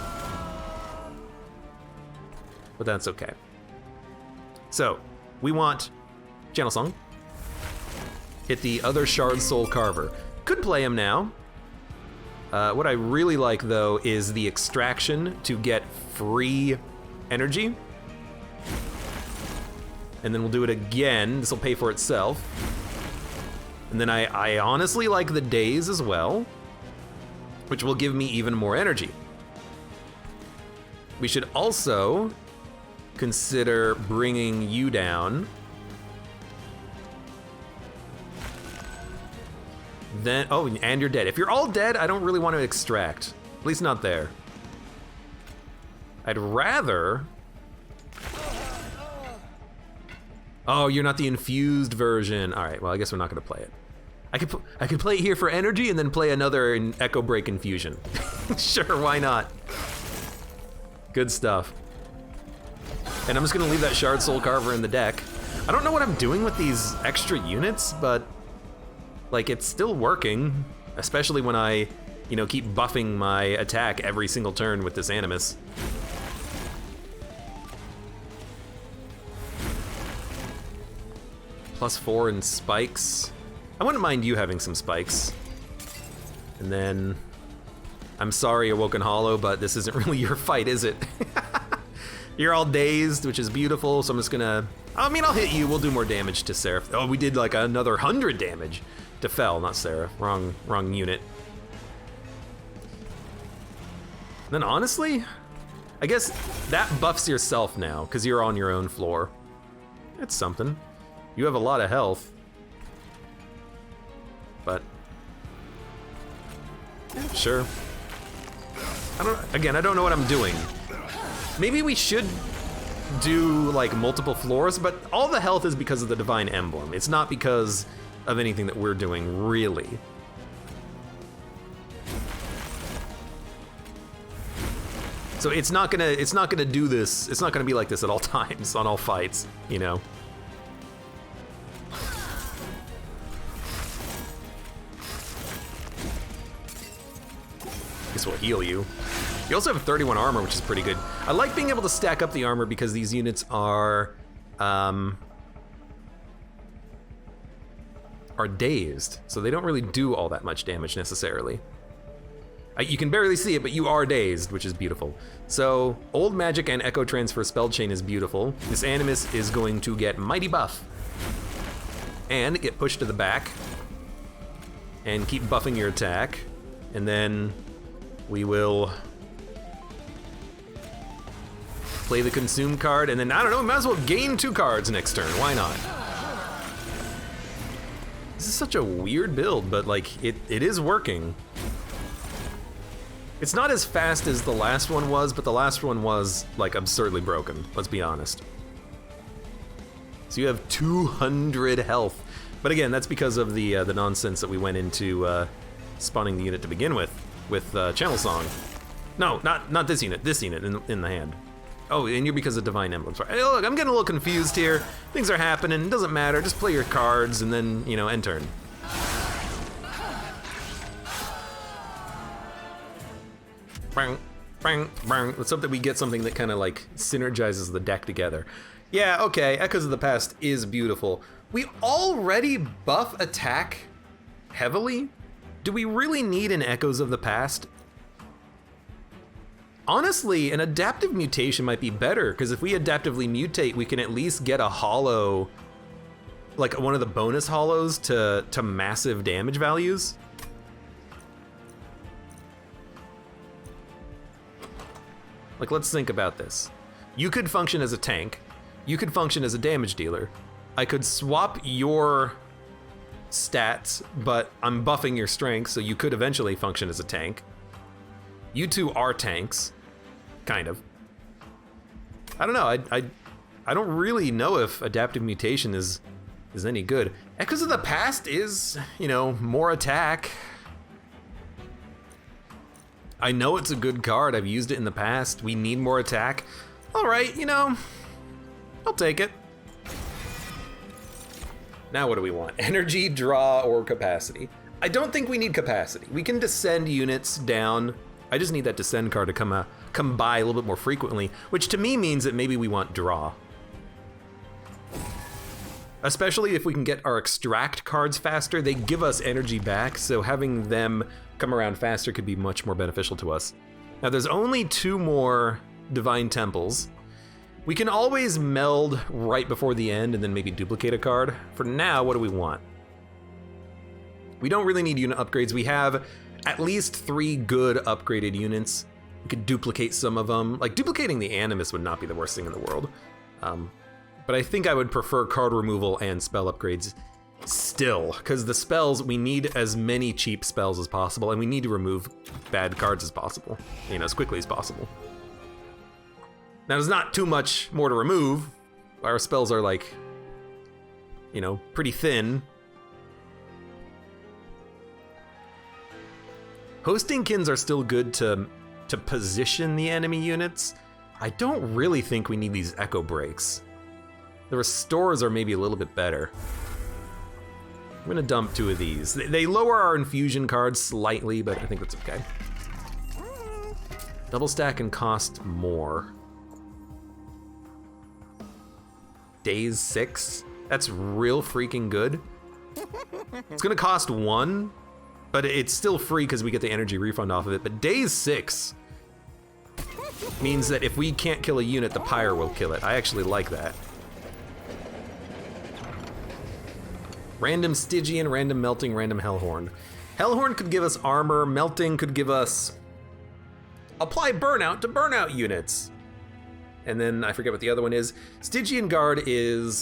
But that's okay. So, we want Channel Song. Hit the other Shard Soul Carver. Could play him now. What I really like, though, is the extraction to get free energy. And then we'll do it again. This will pay for itself. And then I honestly like the days as well, which will give me even more energy. We should also consider bringing you down. Then, oh, and you're dead. If you're all dead, I don't really want to extract. At least not there. I'd rather... Oh, you're not the infused version. All right, well, I guess we're not gonna play it. I could play it here for energy and then play another Echo Break Infusion. Sure, why not? Good stuff. And I'm just gonna leave that Shard Soul Carver in the deck. I don't know what I'm doing with these extra units, but like it's still working, especially when I, you know, keep buffing my attack every single turn with this Animus. +4 in spikes. I wouldn't mind you having some spikes. And then, I'm sorry, Awoken Hollow, but this isn't really your fight, is it? You're all dazed, which is beautiful, so I'm just gonna... I mean, I'll hit you, we'll do more damage to Seraph. Oh, we did like another 100 damage to Fel, not Seraph. Wrong unit. Then honestly, I guess that buffs yourself now, because you're on your own floor. It's something. You have a lot of health. But yeah, sure. I don't know what I'm doing. Maybe we should do like multiple floors, but all the health is because of the Divine Emblem. It's not because of anything that we're doing, really. So it's not gonna do this. It's not gonna be like this at all times on all fights, you know. This will heal you. You also have 31 armor, which is pretty good. I like being able to stack up the armor because these units are dazed, so they don't really do all that much damage necessarily. You can barely see it, but you are dazed, which is beautiful. So, Old Magic and Echo Transfer Spell Chain is beautiful. This Animus is going to get Mighty Buff and get pushed to the back and keep buffing your attack, and then we will play the Consume card, and then, I don't know, we might as well gain 2 cards next turn. Why not? This is such a weird build, but like, it is working. It's not as fast as the last one was, but the last one was like absurdly broken, let's be honest. So you have 200 health. But again, that's because of the nonsense that we went into spawning the unit to begin with Channel Song. No, not this unit in the hand. Oh, and you're because of Divine Emblem. Sorry. Hey, look, I'm getting a little confused here. Things are happening, it doesn't matter, just play your cards and then, you know, end turn. Bang, bang, bang. Let's hope that we get something that kind of like synergizes the deck together. Yeah, okay, Echoes of the Past is beautiful. We already buff attack heavily? Do we really need an Echoes of the Past? Honestly, an adaptive mutation might be better, because if we adaptively mutate, we can at least get a hollow, like one of the bonus hollows to massive damage values. Like, let's think about this. You could function as a tank. You could function as a damage dealer. I could swap your stats, but I'm buffing your strength, so you could eventually function as a tank. You two are tanks, kind of. I don't know, I don't really know if adaptive mutation is any good. Echoes of the Past is, you know, more attack. I know it's a good card, I've used it in the past. We need more attack. All right, you know, I'll take it. Now what do we want? Energy, draw, or capacity? I don't think we need capacity. We can descend units down. I just need that descend card to come by a little bit more frequently, which to me means that maybe we want draw. Especially if we can get our extract cards faster, they give us energy back, so having them come around faster could be much more beneficial to us. Now there's only 2 more Divine Temples. We can always meld right before the end and then maybe duplicate a card. For now, what do we want? We don't really need unit upgrades. We have at least 3 good upgraded units. We could duplicate some of them. Like, duplicating the Animus would not be the worst thing in the world. But I think I would prefer card removal and spell upgrades still, because the spells, we need as many cheap spells as possible, and we need to remove bad cards as possible, you know, as quickly as possible. Now, there's not too much more to remove. Our spells are like, you know, pretty thin. Hosting Kins are still good to position the enemy units. I don't really think we need these Echo Breaks. The Restores are maybe a little bit better. I'm gonna dump 2 of these. They lower our infusion cards slightly, but I think that's okay. Double stack and cost more. Days 6? That's real freaking good. It's gonna cost 1, but it's still free because we get the energy refund off of it. But Days 6 means that if we can't kill a unit, the Pyre will kill it. I actually like that. Random Stygian, random Melting, random Hellhorn. Hellhorn could give us armor, Melting could give us... Apply Burnout to burnout units. And then I forget what the other one is. Stygian Guard is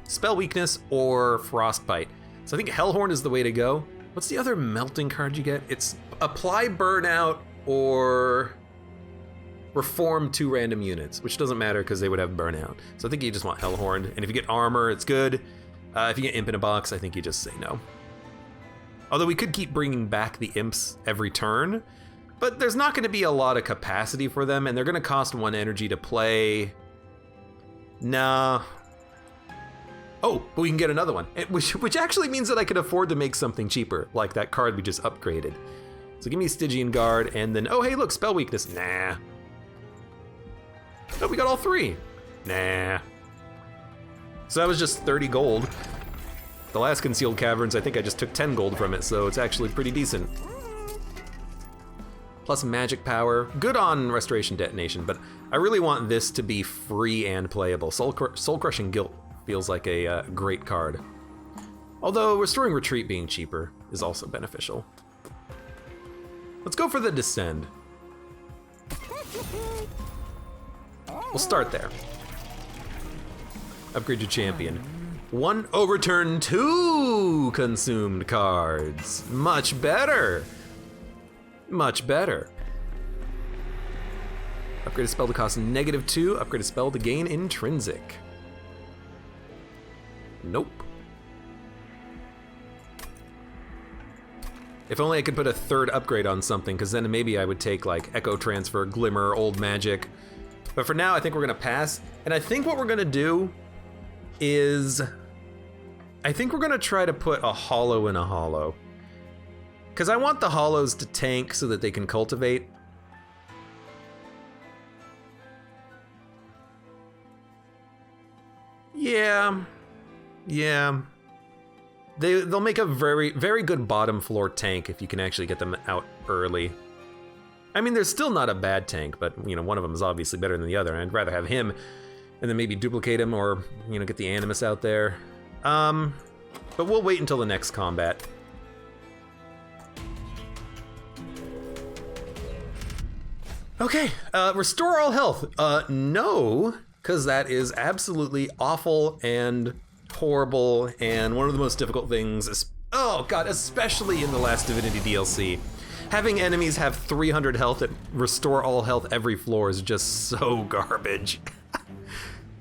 Spell Weakness or Frostbite. So I think Hellhorn is the way to go. What's the other Melting card you get? It's Apply Burnout or Reform 2 random units, which doesn't matter because they would have Burnout. So I think you just want Hellhorn. And if you get armor, it's good. If you get Imp in a box, I think you just say no. Although we could keep bringing back the Imps every turn, but there's not going to be a lot of capacity for them, and they're going to cost 1 energy to play. Nah. Oh, but we can get another one, which actually means that I could afford to make something cheaper, like that card we just upgraded. So give me Stygian Guard, and then, oh hey, look, Spell Weakness. Nah. Oh, we got all 3. Nah. So that was just 30 gold. The last Concealed Caverns, I think I just took 10 gold from it, so it's actually pretty decent. Plus magic power, good on Restoration Detonation, but I really want this to be free and playable. Soul Crushing Guilt feels like a great card. Although Restoring Retreat being cheaper is also beneficial. Let's go for the Descend. We'll start there. Upgrade your champion. 1 overturn 2 consumed cards. Much better. Much better. Upgrade a spell to cost -2. Upgrade a spell to gain intrinsic. Nope. If only I could put a 3rd upgrade on something, because then maybe I would take like Echo Transfer, Glimmer, Old Magic. But for now, I think we're gonna pass. And I think what we're gonna do is, I think we're gonna try to put a hollow in a hollow. Because I want the hollows to tank so that they can cultivate. Yeah. They'll make a very, very good bottom floor tank if you can actually get them out early. I mean, they're still not a bad tank, but you know, one of them is obviously better than the other, and I'd rather have him and then maybe duplicate him or, you know, get the Animus out there. But we'll wait until the next combat. Okay, restore all health. No, because that is absolutely awful and horrible and one of the most difficult things, oh god, especially in the Last Divinity DLC. Having enemies have 300 health and restore all health every floor is just so garbage.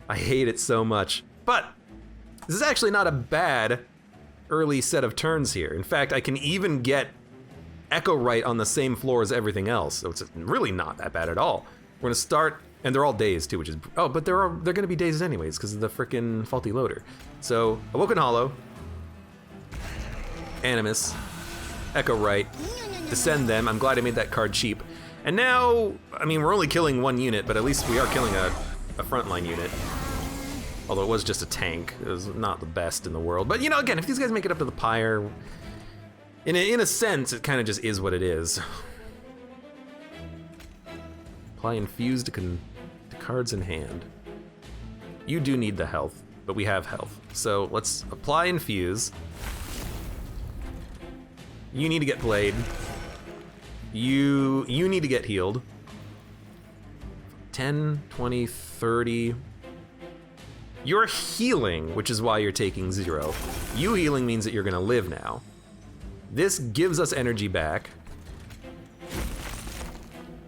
I hate it so much. But this is actually not a bad early set of turns here. In fact, I can even get Echo Right on the same floor as everything else, so it's really not that bad at all. We're gonna start And they're all dazed too, which is, oh, but they're gonna be dazed anyways because of the frickin' faulty loader. So, Awoken Hollow, Animus, Echo Right, Descend them. I'm glad I made that card cheap. And now, I mean, we're only killing one unit, but at least we are killing a frontline unit. Although it was just a tank. It was not the best in the world. But, you know, again, if these guys make it up to the pyre, in a sense, it kind of just is what it is. Apply Infuse to cards in hand. You do need the health, but we have health. So let's apply Infuse. You need to get played. You need to get healed. 10, 20, 30. You're healing, which is why you're taking 0. You healing means that you're gonna live now. This gives us energy back.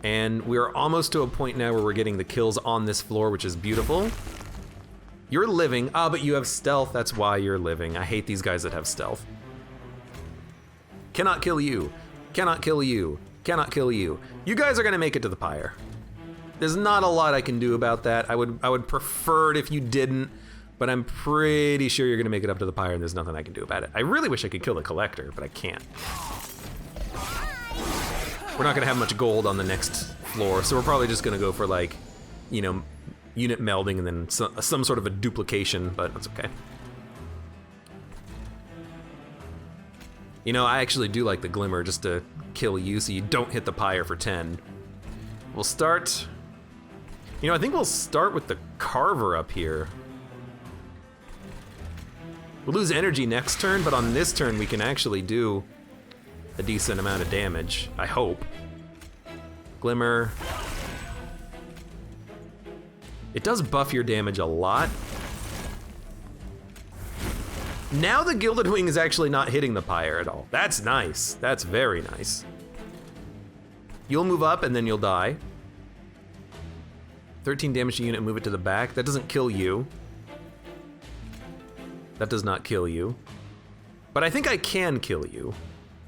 And we're almost to a point now where we're getting the kills on this floor, which is beautiful. You're living, but you have stealth, that's why you're living. I hate these guys that have stealth. Cannot kill you, cannot kill you, cannot kill you. You guys are gonna make it to the pyre. There's not a lot I can do about that. I would prefer it if you didn't, but I'm pretty sure you're gonna make it up to the pyre and there's nothing I can do about it. I really wish I could kill the collector, but I can't. We're not gonna have much gold on the next floor, so we're probably just gonna go for like, you know, unit melding and then some sort of a duplication, but that's okay. You know, I actually do like the Glimmer just to kill you so you don't hit the pyre for 10. We'll start... You know, I think we'll start with the Carver up here. We'll lose energy next turn, but on this turn we can actually do a decent amount of damage, I hope. Glimmer. It does buff your damage a lot. Now the Gilded Wing is actually not hitting the pyre at all. That's nice. That's very nice. You'll move up and then you'll die. 13 damage to unit, move it to the back. That doesn't kill you. That does not kill you. But I think I can kill you.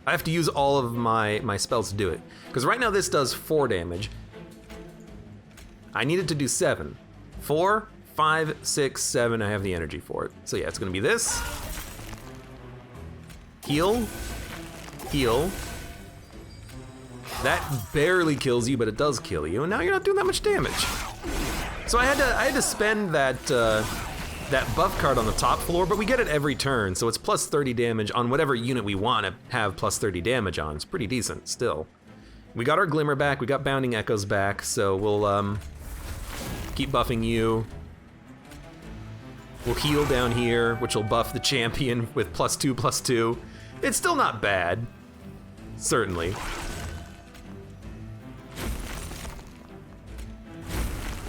I have to use all of my spells to do it. Because right now this does 4 damage. I need it to do 7. 4, 5, 6, 7, I have the energy for it. So yeah, it's gonna be this. Heal. Heal. That barely kills you, but it does kill you, and now you're not doing that much damage. So I had to spend that buff card on the top floor, but we get it every turn, so it's plus 30 damage on whatever unit we want to have plus 30 damage on. It's pretty decent still. We got our Glimmer back, we got Bounding Echoes back, so we'll keep buffing you. We'll heal down here, which will buff the champion with +2/+2. It's still not bad, certainly.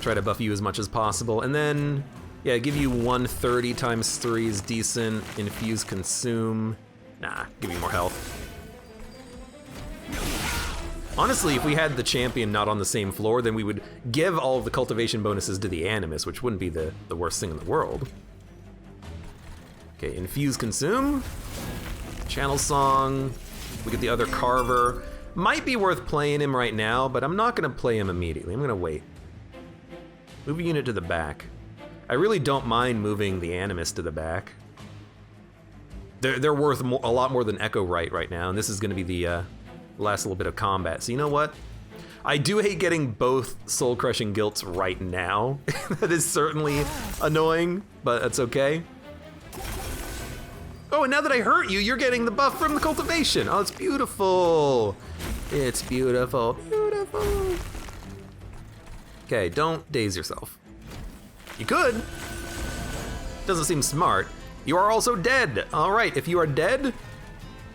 Try to buff you as much as possible, and then, yeah, give you 130 times 3 is decent. Infuse, consume. Nah, give you more health. Honestly, if we had the champion not on the same floor, then we would give all of the cultivation bonuses to the Animus, which wouldn't be the worst thing in the world. Okay, infuse, consume. Channel Song. We get the other Carver. Might be worth playing him right now, but I'm not gonna play him immediately. I'm gonna wait. Move a unit to the back. I really don't mind moving the Animus to the back. They're worth a lot more than Echo right now, and this is gonna be the last little bit of combat. So you know what? I do hate getting both soul-crushing guilts right now. That is certainly annoying, but that's okay. Oh, and now that I hurt you, you're getting the buff from the cultivation. Oh, it's beautiful. It's beautiful, beautiful. Okay, don't daze yourself. You could. Doesn't seem smart. You are also dead. All right, if you are dead,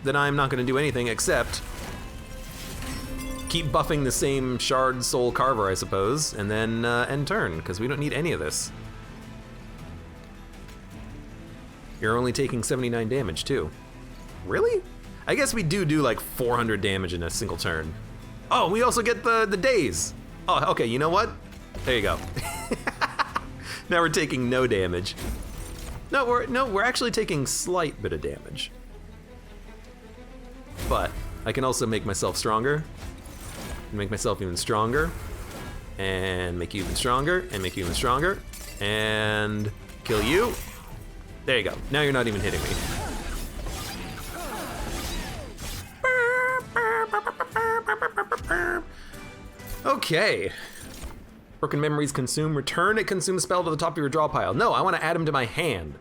then I'm not gonna do anything except keep buffing the same Shard Soul Carver, I suppose, and then end turn, because we don't need any of this. You're only taking 79 damage too. Really? I guess we do like 400 damage in a single turn. Oh, we also get the daze. Oh, okay, you know what? There you go. Now we're taking no damage. No, we're actually taking slight bit of damage. But I can also make myself stronger. Make myself even stronger. and make you even stronger, and make you even stronger, and kill you. There you go. Now you're not even hitting me. Okay. Broken memories consume. Return a consume spell to the top of your draw pile. No, I want to add them to my hand.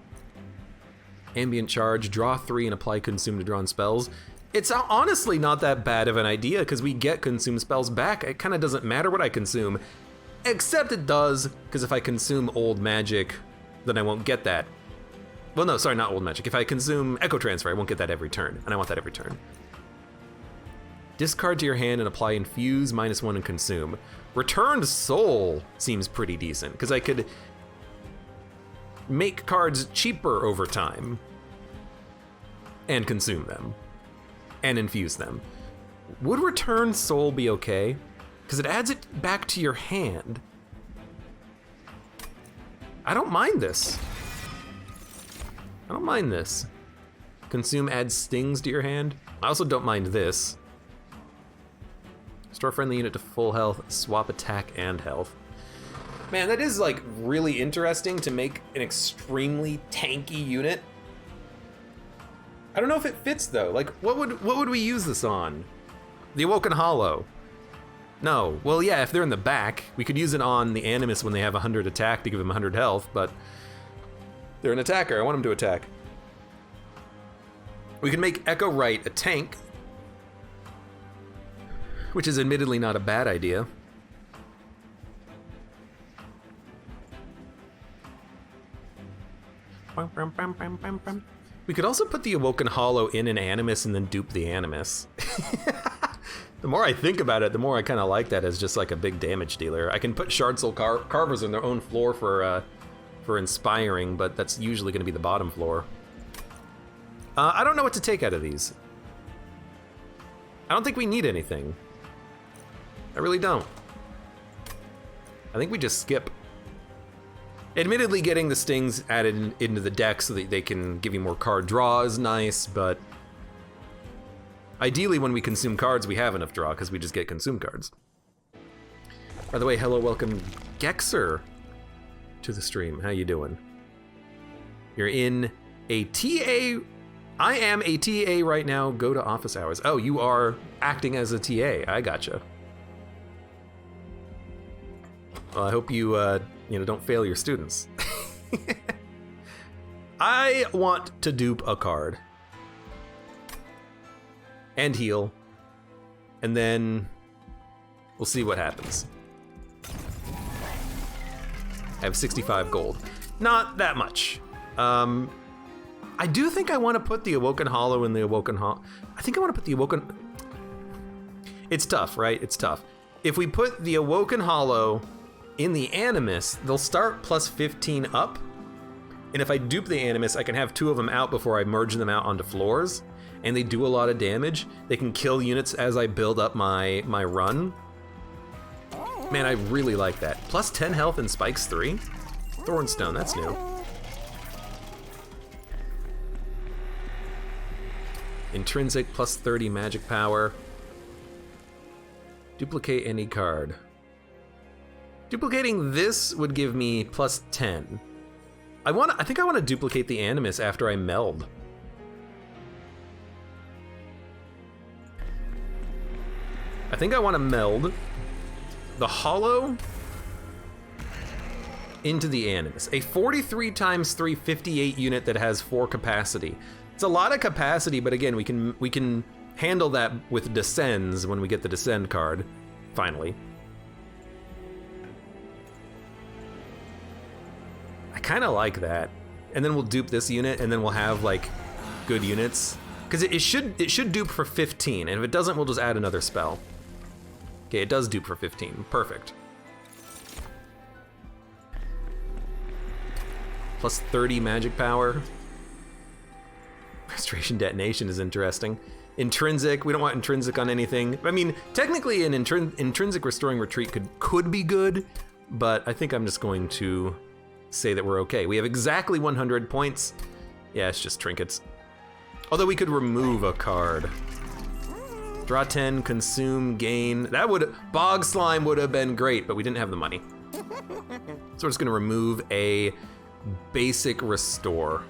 Ambient charge, draw 3 and apply consume to drawn spells. It's honestly not that bad of an idea because we get consume spells back. It kind of doesn't matter what I consume, except it does, because if I consume old magic, then I won't get that. Well, no, sorry, not old magic. If I consume echo transfer, I won't get that every turn, and I want that every turn. Discard to your hand and apply infuse, -1 and consume. Returned soul seems pretty decent, because I could make cards cheaper over time and consume them and infuse them. Would return soul be okay? Because it adds it back to your hand. I don't mind this. I don't mind this. Consume adds stings to your hand. I also don't mind this. Restore friendly unit to full health, swap attack and health. Man, that is like really interesting to make an extremely tanky unit. I don't know if it fits though. Like, what would we use this on? The Awoken Hollow. No. Well, yeah, if they're in the back, we could use it on the Animus when they have 100 attack to give them 100 health, but they're an attacker. I want them to attack. We can make Echo Right a tank, which is admittedly not a bad idea. We could also put the Awoken Hollow in an Animus and then dupe the Animus. The more I think about it, the more I kind of like that as just like a big damage dealer. I can put Shard Soul Carvers on their own floor for inspiring, but that's usually going to be the bottom floor. I don't know what to take out of these. I don't think we need anything. I really don't. I think we just skip. Admittedly, getting the stings added into the deck so that they can give you more card draw is nice, but ideally when we consume cards, we have enough draw because we just get consume cards. By the way, hello, welcome Gexer to the stream. How you doing? You're in a TA. I am a TA right now. Go to office hours. Oh, you are acting as a TA. I gotcha. Well, I hope you, don't fail your students. I want to dupe a card. And heal. And then we'll see what happens. I have 65 gold. Not that much. I do think I want to put the Awoken Hollow in the Awoken Hollow. I think I want to put the Awoken... It's tough, right? It's tough. If we put the Awoken Hollow in the Animus, they'll start plus 15 up. And if I dupe the Animus, I can have 2 of them out before I merge them out onto floors. And they do a lot of damage. They can kill units as I build up my run. Man, I really like that. Plus 10 health and spikes 3. Thornstone, that's new. Intrinsic, plus 30 magic power. Duplicate any card. Duplicating this would give me plus 10. I think I want to duplicate the Animus after I meld. I think I want to meld the Hollow into the Animus. A 43 times 3, 58 unit that has 4 capacity. It's a lot of capacity, but again, we can handle that with Descends when we get the Descend card, finally. I kind of like that. And then we'll dupe this unit, and then we'll have like good units. Because it should dupe for 15, and if it doesn't, we'll just add another spell. Okay, it does dupe for 15. Perfect. Plus 30 magic power. Restoration Detonation is interesting. Intrinsic, we don't want intrinsic on anything. I mean, technically an intrinsic Restoring Retreat could be good, but I think I'm just going to say that we're okay. We have exactly 100 points. Yeah, it's just trinkets. Although we could remove a card. Draw 10, consume, gain. That would, Bog Slime would have been great, but we didn't have the money. So we're just gonna remove a basic restore.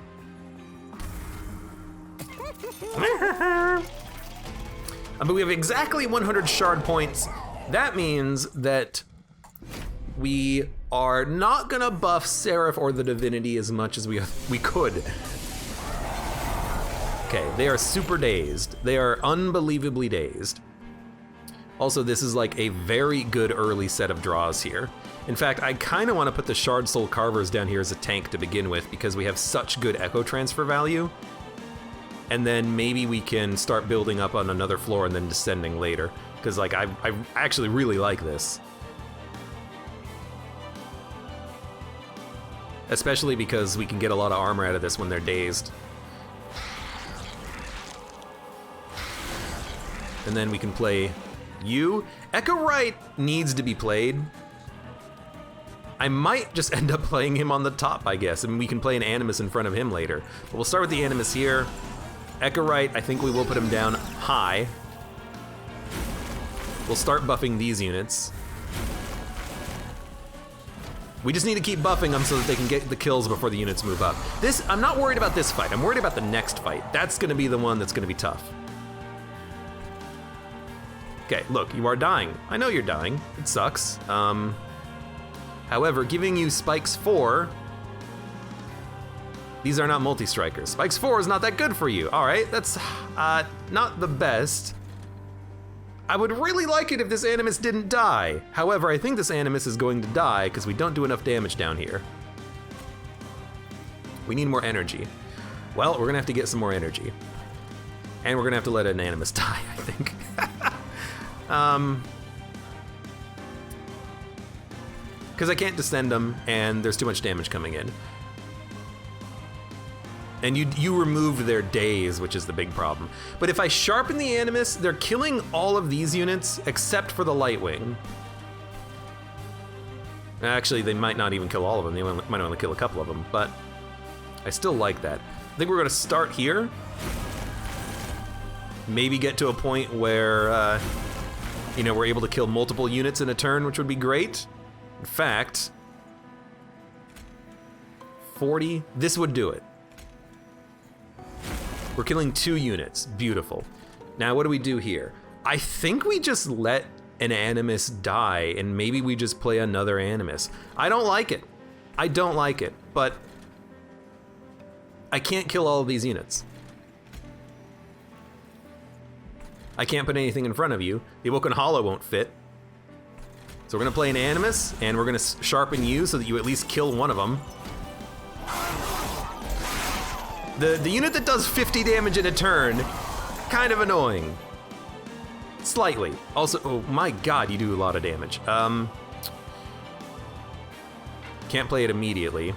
But we have exactly 100 shard points. That means that we are not gonna buff Seraph or the Divinity as much as we could. Okay, they are super dazed. They are unbelievably dazed. Also, this is like a very good early set of draws here. In fact, I kind of want to put the Shard Soul Carvers down here as a tank to begin with because we have such good echo transfer value. And then maybe we can start building up on another floor and then descending later. Because like I actually really like this. Especially because we can get a lot of armor out of this when they're dazed. And then we can play you. Echo Right needs to be played. I might just end up playing him on the top, I guess, and we can play an Animus in front of him later. But we'll start with the Animus here. Echo Right, I think we will put him down high. We'll start buffing these units. We just need to keep buffing them so that they can get the kills before the units move up. I'm not worried about this fight. I'm worried about the next fight. That's gonna be the one that's gonna be tough. Okay, look, you are dying. I know you're dying. It sucks. However, giving you Spikes 4, these are not multi-strikers. Spikes 4 is not that good for you. All right, that's not the best. I would really like it if this Animus didn't die. However, I think this Animus is going to die because we don't do enough damage down here. We need more energy. Well, we're gonna have to get some more energy. And we're gonna have to let an Animus die, I think. Because I can't descend them, and there's too much damage coming in. And you remove their daze, which is the big problem. But if I sharpen the Animus, they're killing all of these units except for the Lightwing. Actually, they might not even kill all of them. They might only kill a couple of them, but I still like that. I think we're gonna start here. Maybe get to a point where, you know, we're able to kill multiple units in a turn, which would be great. In fact, 40, this would do it. We're killing 2 units, beautiful. Now what do we do here? I think we just let an Animus die and maybe we just play another Animus. I don't like it. I don't like it, but I can't kill all of these units. I can't put anything in front of you. The Awoken Hollow won't fit. So we're gonna play an Animus, and we're gonna sharpen you so that you at least kill one of them. The unit that does 50 damage in a turn, kind of annoying. Slightly. Also, oh my god, you do a lot of damage. Can't play it immediately.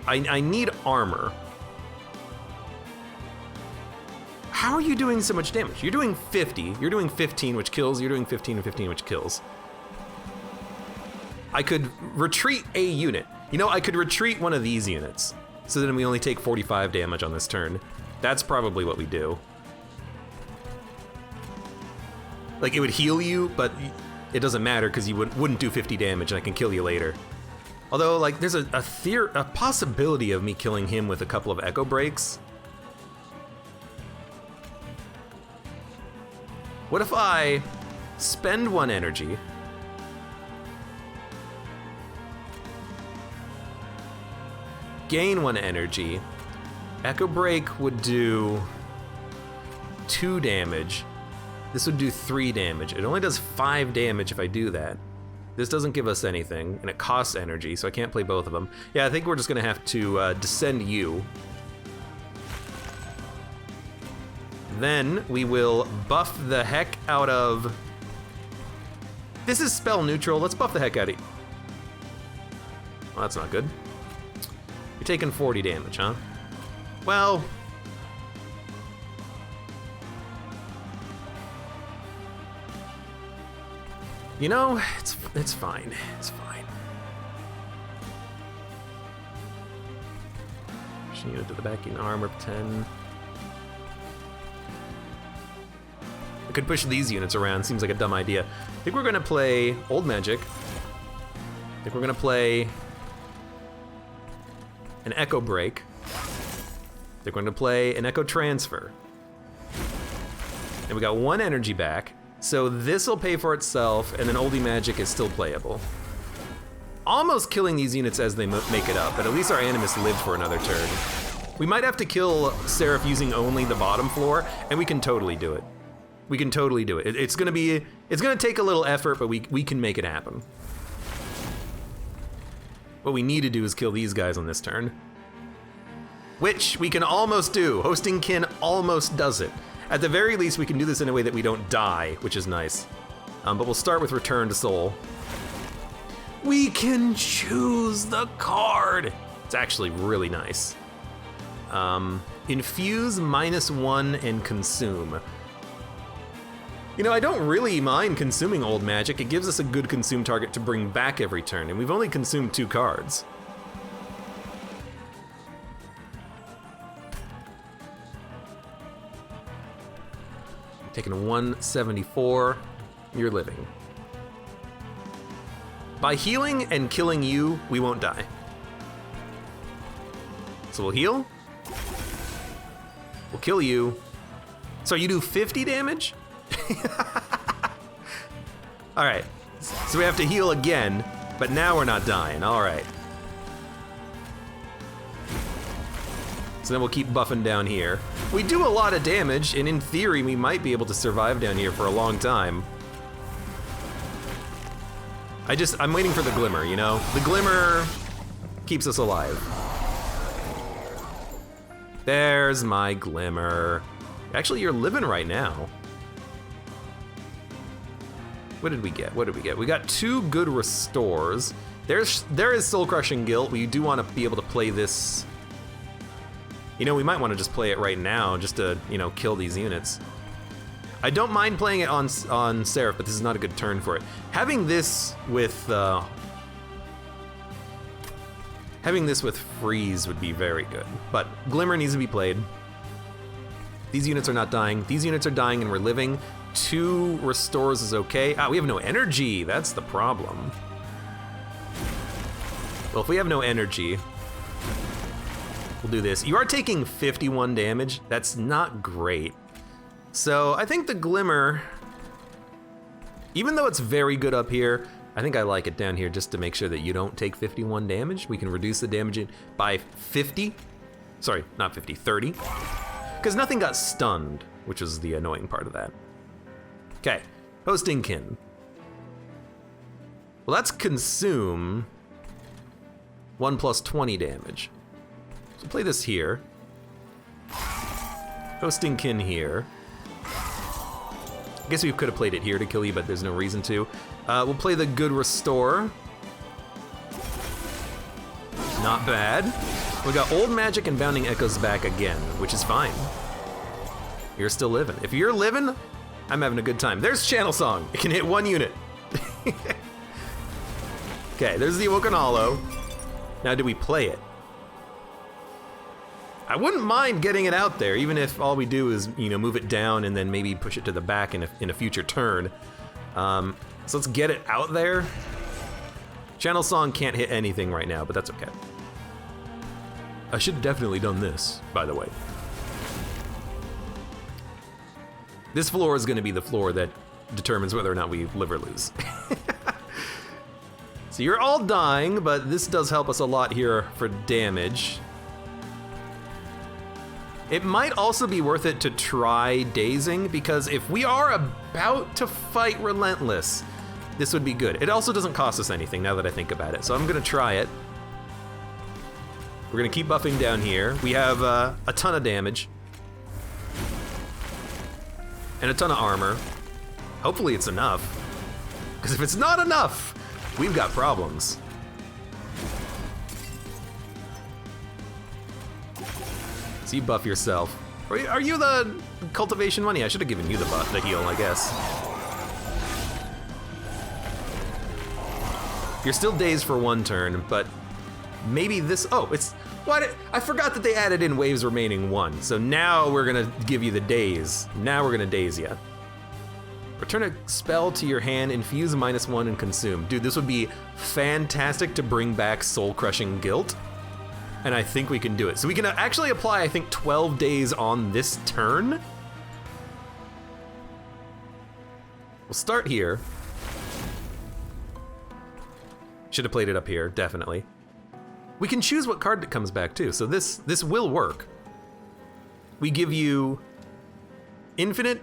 I need armor. How are you doing so much damage? You're doing 50, you're doing 15, which kills, you're doing 15 and 15, which kills. I could retreat a unit. You know, I could retreat one of these units, so then we only take 45 damage on this turn. That's probably what we do. Like, it would heal you, but it doesn't matter because you wouldn't do 50 damage and I can kill you later. Although, like, there's a possibility of me killing him with a couple of Echo Breaks. What if I spend 1 energy, gain 1 energy, Echo Break would do 2 damage, this would do 3 damage. It only does 5 damage if I do that. This doesn't give us anything, and it costs energy, so I can't play both of them. Yeah, I think we're just gonna have to descend you. Then we will buff the heck out of... This is spell neutral, let's buff the heck out of you. Well, that's not good. You're taking 40 damage, huh? Well... You know, it's fine, it's fine. Push unit to the back in armor 10. I could push these units around. Seems like a dumb idea. I think we're gonna play Old Magic. I think we're gonna play an Echo Break. I think we're gonna play an Echo Transfer. And we got 1 energy back. So this'll pay for itself, and then Oldie Magic is still playable. Almost killing these units as they make it up, but at least our Animus lived for another turn. We might have to kill Seraph using only the bottom floor, and we can totally do it. We can totally do it. It's gonna take a little effort, but we can make it happen. What we need to do is kill these guys on this turn. Which we can almost do. Hosting Kin almost does it. At the very least, we can do this in a way that we don't die, which is nice. But we'll start with Return to Soul. We can choose the card. It's actually really nice. Infuse -1 and consume. You know, I don't really mind consuming Old Magic. It gives us a good consume target to bring back every turn, and we've only consumed 2 cards. Taking 174, you're living. By healing and killing you, we won't die. So we'll heal. We'll kill you. So you do 50 damage? All right, so we have to heal again, but now we're not dying, all right. So then we'll keep buffing down here. We do a lot of damage, and in theory, we might be able to survive down here for a long time. I'm waiting for the Glimmer, you know? The Glimmer keeps us alive. There's my Glimmer. Actually, you're living right now. What did we get? What did we get? We got 2 good restores. There is Soul Crushing Guilt. We do want to be able to play this. You know, we might want to just play it right now just to, you know, kill these units. I don't mind playing it on Seraph, but this is not a good turn for it. Having this with Freeze would be very good, but Glimmer needs to be played. These units are not dying. These units are dying and we're living. 2 restores is okay. Ah, we have no energy. That's the problem. Well, if we have no energy, we'll do this. You are taking 51 damage. That's not great. So I think the Glimmer, even though it's very good up here, I think I like it down here just to make sure that you don't take 51 damage. We can reduce the damage by 50. Sorry, not 50, 30. Because nothing got stunned, which is the annoying part of that. Okay, Hosting Kin. Well, that's consume 1 plus 20 damage. So play this here. Hosting Kin here. I guess we could have played it here to kill you, but there's no reason to. We'll play the Good Restore. Not bad. We got Old Magic and Bounding Echoes back again, which is fine. You're still living. If you're living, I'm having a good time. There's Channel Song. It can hit 1 unit. Okay, there's the Awoken Hollow. Now, do we play it? I wouldn't mind getting it out there, even if all we do is, you know, move it down and then maybe push it to the back in a future turn. So let's get it out there. Channel Song can't hit anything right now, but that's okay. I should have definitely done this, by the way. This floor is going to be the floor that determines whether or not we live or lose. So you're all dying, but this does help us a lot here for damage. It might also be worth it to try dazing, because if we are about to fight Relentless, this would be good. It also doesn't cost us anything now that I think about it, so I'm gonna try it. We're gonna keep buffing down here. We have a ton of damage. And a ton of armor. Hopefully it's enough. Because if it's not enough, we've got problems. So you buff yourself. Are you the cultivation money? I should have given you the buff, the heal, I guess. You're still dazed for 1 turn, but maybe this, oh, it's, what? I forgot that they added in waves remaining 1. So now we're gonna give you the daze. Now we're gonna daze you. return a spell to your hand, infuse -1 and consume. Dude, this would be fantastic to bring back Soul Crushing Guilt. And I think we can do it. So we can actually apply, I think, 12 days on this turn. We'll start here. Should have played it up here, definitely. We can choose what card that comes back too, so this will work. We give you infinite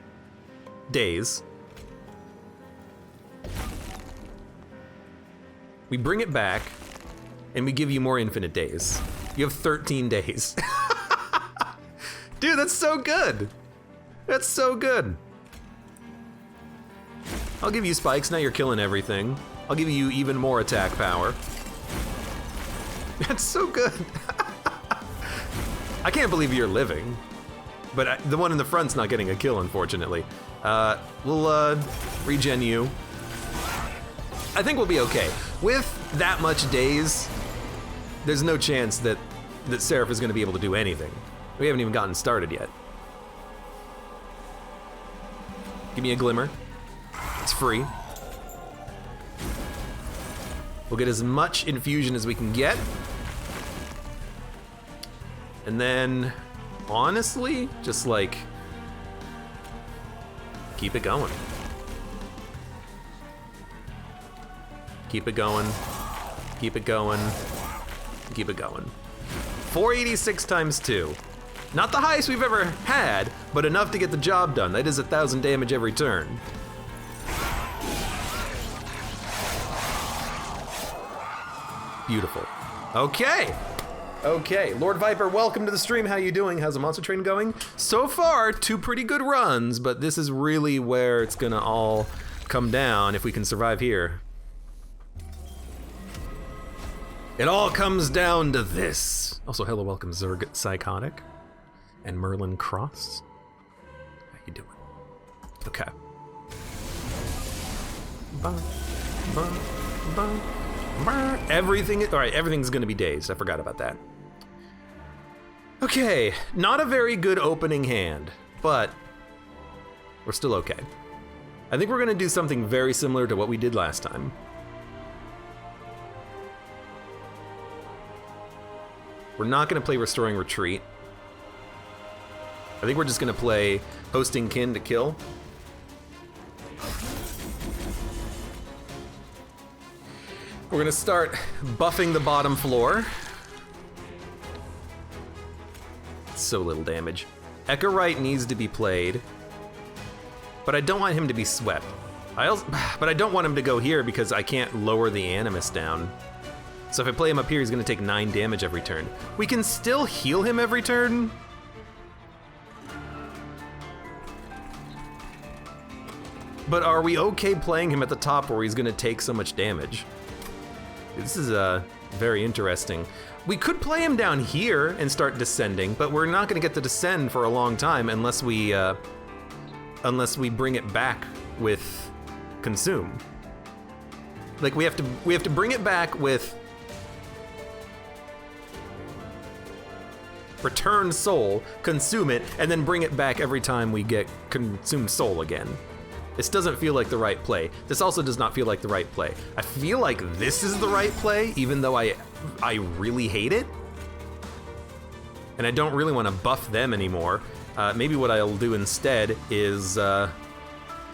days. We bring it back, and we give you more infinite days. You have 13 days. Dude, that's so good. That's so good. I'll give you spikes, now you're killing everything. I'll give you even more attack power. That's so good. I can't believe you're living. But the one in the front's not getting a kill, unfortunately. We'll regen you. I think we'll be okay. With that much days, there's no chance that Seraph is going to be able to do anything. We haven't even gotten started yet. Give me a glimmer. It's free. We'll get as much infusion as we can get. And then, honestly, just like, keep it going. Keep it going. Keep it going. Keep it going. 486 times 2. Not the highest we've ever had, but enough to get the job done. That is 1,000 damage every turn. Beautiful. Okay. Okay, Lord Viper, welcome to the stream. How you doing? How's the monster train going? So far, 2 pretty good runs, but this is really where it's gonna all come down if we can survive here. It all comes down to this. Also, hello, welcome Zerg Psychotic and Merlin Cross. How you doing? Okay. Everything, all right, everything's gonna be dazed. I forgot about that. Okay, not a very good opening hand, but we're still okay. I think we're gonna do something very similar to what we did last time. We're not gonna play Restoring Retreat. I think we're just gonna play Hosting Kin to kill. We're gonna start buffing the bottom floor. So little damage. Echo Right needs to be played, but I don't want him to be swept. But I don't want him to go here because I can't lower the Animus down. So if I play him up here, he's gonna take 9 damage every turn. We can still heal him every turn. But are we okay playing him at the top where he's gonna take so much damage? This is very interesting. We could play him down here and start descending, but we're not gonna get to descend for a long time unless we bring it back with Consume. Like we have to bring it back with Return Soul, consume it, and then bring it back every time we get Consumed Soul again. This doesn't feel like the right play. This also does not feel like the right play. I feel like this is the right play, even though I really hate it. And I don't really want to buff them anymore. Maybe what I'll do instead is,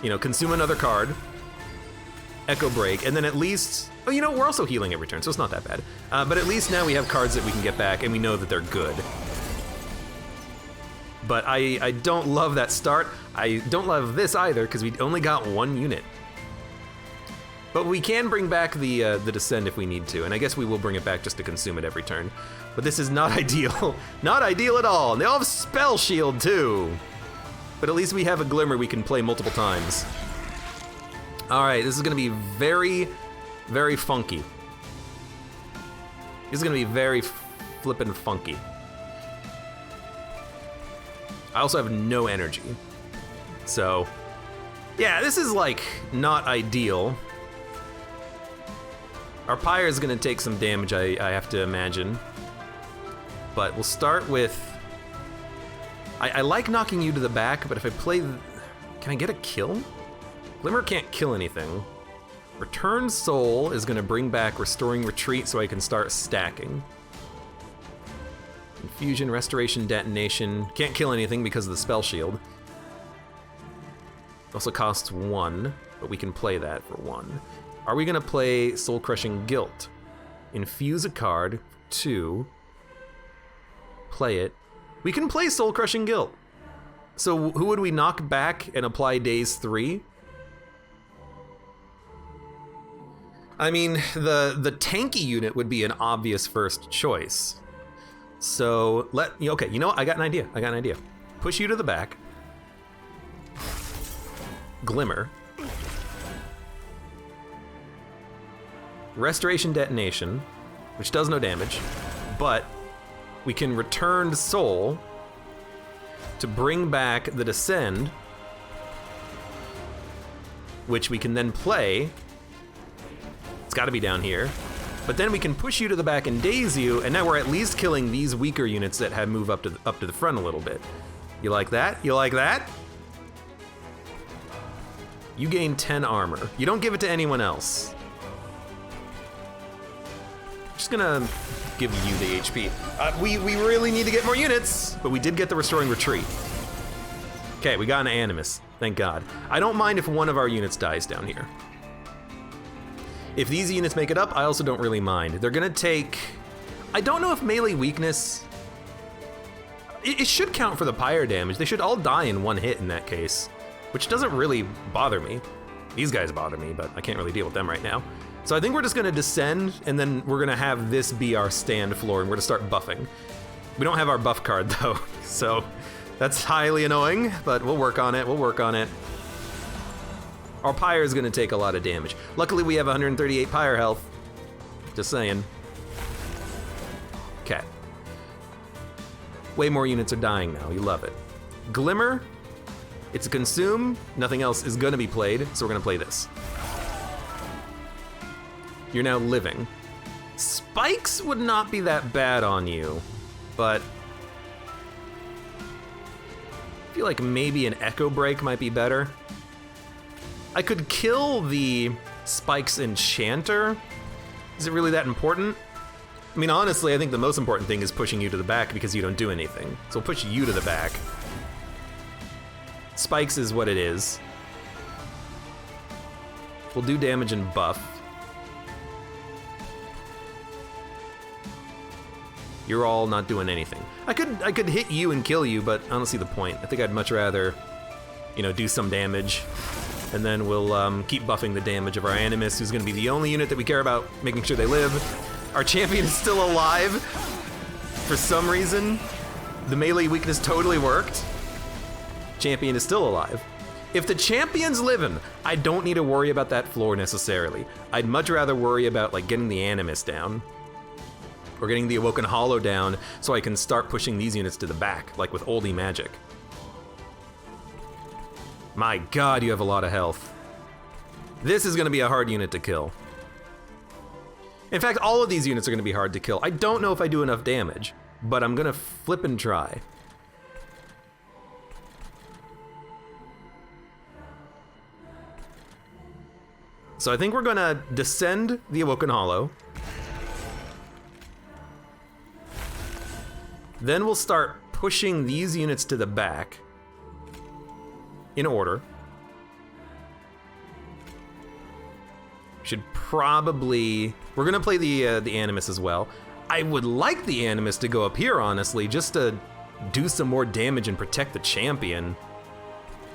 consume another card, Echo Break, and then at least, we're also healing every turn, so it's not that bad. But at least now we have cards that we can get back, and we know that they're good. But I don't love that start. I don't love this either, because we only got 1 unit. But we can bring back the Descend if we need to, and I guess we will bring it back just to consume it every turn. But this is not ideal. Not ideal at all. And they all have Spell Shield too. But at least we have a Glimmer we can play multiple times. All right, this is gonna be very, very funky. This is gonna be very flippin' funky. I also have no energy. So, yeah, this is like not ideal. Our Pyre is gonna take some damage, I have to imagine. But we'll start with, I like knocking you to the back, but if I play, can I get a kill? Glimmer can't kill anything. Return Soul is gonna bring back Restoring Retreat so I can start stacking. Infusion, Restoration, Detonation. Can't kill anything because of the Spell Shield. Also costs 1, but we can play that for 1. Are we gonna play Soul Crushing Guilt? Infuse a card, 2. Play it. We can play Soul Crushing Guilt. So who would we knock back and apply Daze 3? I mean, the tanky unit would be an obvious first choice. So okay, you know what? I got an idea. Push you to the back. Glimmer. Restoration Detonation, which does no damage, but we can return Soul to bring back the Descend, which we can then play. It's got to be down here. But then we can push you to the back and daze you, and now we're at least killing these weaker units that have moved up to the front a little bit. You like that? You like that? You gain 10 armor. You don't give it to anyone else. Just gonna give you the HP. We really need to get more units, but we did get the Restoring Retreat. Okay, we got an Animus, thank God. I don't mind if one of our units dies down here. If these units make it up, I also don't really mind. They're gonna take... I don't know if melee weakness... It should count for the pyre damage. They should all die in one hit in that case, which doesn't really bother me. These guys bother me, but I can't really deal with them right now. So I think we're just gonna descend, and then we're gonna have this be our stand floor, and we're gonna start buffing. We don't have our buff card though, so that's highly annoying, but we'll work on it, Our pyre is gonna take a lot of damage. Luckily we have 138 pyre health. Just saying. Okay. Way more units are dying now, you love it. Glimmer, it's a consume, nothing else is gonna be played, so we're gonna play this. You're now living. Spikes would not be that bad on you, but I feel like maybe an Echo Break might be better. I could kill the Spikes Enchanter. Is it really that important? I mean, honestly, I think the most important thing is pushing you to the back because you don't do anything. So we'll push you to the back. Spikes is what it is. We'll do damage and buff. You're all not doing anything. I could hit you and kill you, but I don't see the point. I think I'd much rather, do some damage. And then we'll keep buffing the damage of our Animus, who's gonna be the only unit that we care about making sure they live. Our champion is still alive. For some reason, the melee weakness totally worked. Champion is still alive. If the champion's living, I don't need to worry about that floor necessarily. I'd much rather worry about getting the Animus down. Or getting the Awoken Hollow down so I can start pushing these units to the back, like with oldie magic. My God, you have a lot of health. This is gonna be a hard unit to kill. In fact, all of these units are gonna be hard to kill. I don't know if I do enough damage, but I'm gonna flip and try. So I think we're gonna descend the Awoken Hollow. Then we'll start pushing these units to the back in order. Should probably... We're gonna play the Animus as well. I would like the Animus to go up here, honestly, just to do some more damage and protect the champion.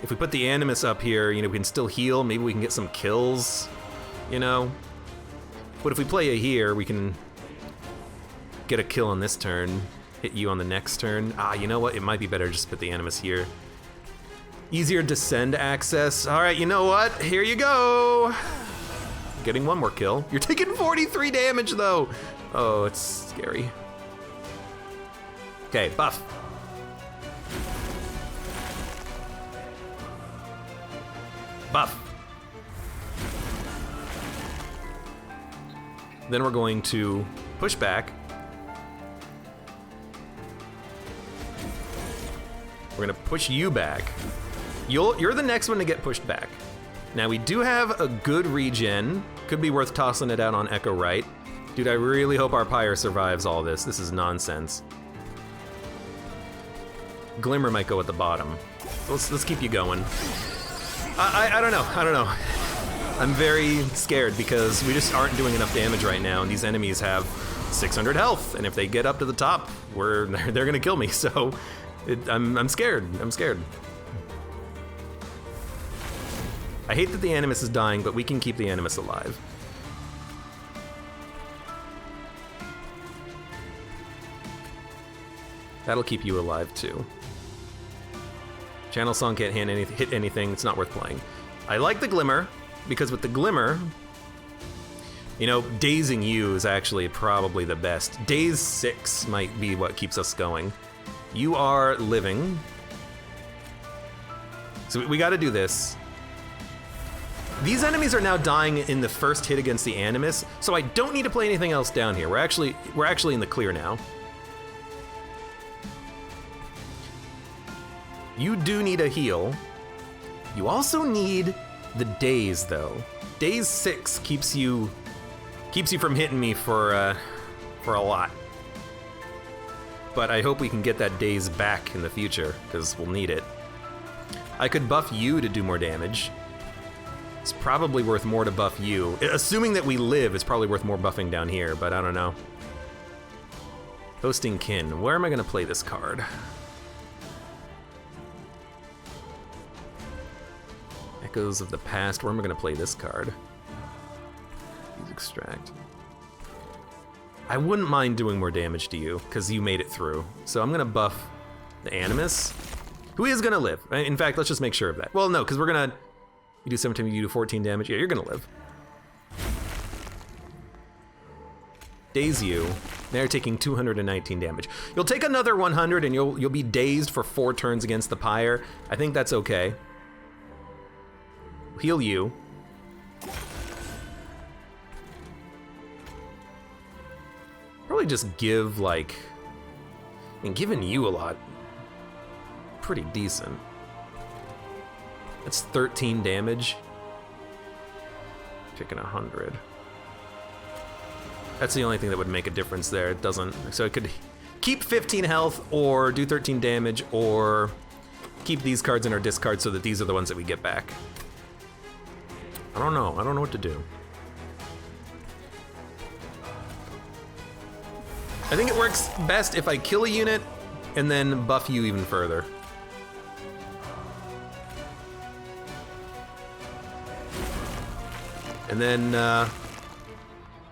If we put the Animus up here, we can still heal. Maybe we can get some kills, But if we play it here, we can get a kill on this turn. Hit you on the next turn. You know what? It might be better just to put the Animus here. Easier descend access. All right, you know what? Here you go. Getting one more kill. You're taking 43 damage though. Oh, it's scary. Okay, buff. Buff. Then we're going to push back. We're gonna push you back. You're the next one to get pushed back. Now we do have a good regen. Could be worth tossing it out on Echo Right. Dude, I really hope our Pyre survives all this. This is nonsense. Glimmer might go at the bottom. Let's keep you going. I don't know. I'm very scared because we just aren't doing enough damage right now, and these enemies have 600 health, and if they get up to the top, they're gonna kill me. So I'm scared. I'm scared. I hate that the Animus is dying, but we can keep the Animus alive. That'll keep you alive too. Channel Song can't hit anything. It's not worth playing. I like the Glimmer, because with the Glimmer, you know, dazing you is actually probably the best. Daze 6 might be what keeps us going. You are living. So we gotta do this. These enemies are now dying in the first hit against the Animus, so I don't need to play anything else down here. We're actually in the clear now. You do need a heal. You also need the Daze, though. Daze 6 keeps you from hitting me for a lot. But I hope we can get that Daze back in the future, because we'll need it. I could buff you to do more damage. It's probably worth more to buff you. Assuming that we live, it's probably worth more buffing down here, but I don't know. Hosting Kin. Where am I going to play this card? Echoes of the Past. Where am I going to play this card? Use Extract. I wouldn't mind doing more damage to you, because you made it through. So I'm going to buff the Animus, who is going to live. In fact, let's just make sure of that. Well, no, because we're going to... You do 17, you do 14 damage. Yeah, you're going to live. Daze you. They're taking 219 damage. You'll take another 100, and you'll be dazed for 4 turns against the Pyre. I think that's okay. Heal you. Probably just give, like... I mean, giving you a lot. Pretty decent. That's 13 damage. Taking 100. That's the only thing that would make a difference there. It doesn't... So it could keep 15 health, or do 13 damage, or keep these cards in our discard so that these are the ones that we get back. I don't know. I don't know what to do. I think it works best if I kill a unit and then buff you even further. And then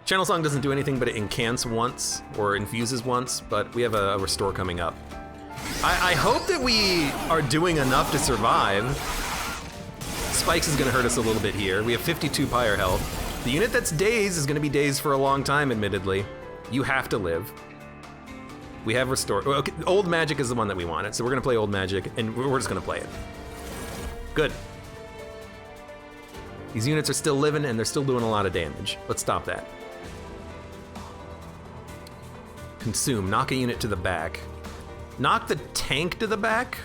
Channel Song doesn't do anything, but it incants once or infuses once, but we have a restore coming up. I hope that we are doing enough to survive. Spikes is gonna hurt us a little bit here. We have 52 Pyre health. The unit that's dazed is gonna be dazed for a long time, admittedly. You have to live. We have restore. Okay, Old Magic is the one that we wanted, so we're gonna play Old Magic, and we're just gonna play it. Good. These units are still living, and they're still doing a lot of damage. Let's stop that. Consume. Knock a unit to the back. Knock the tank to the back?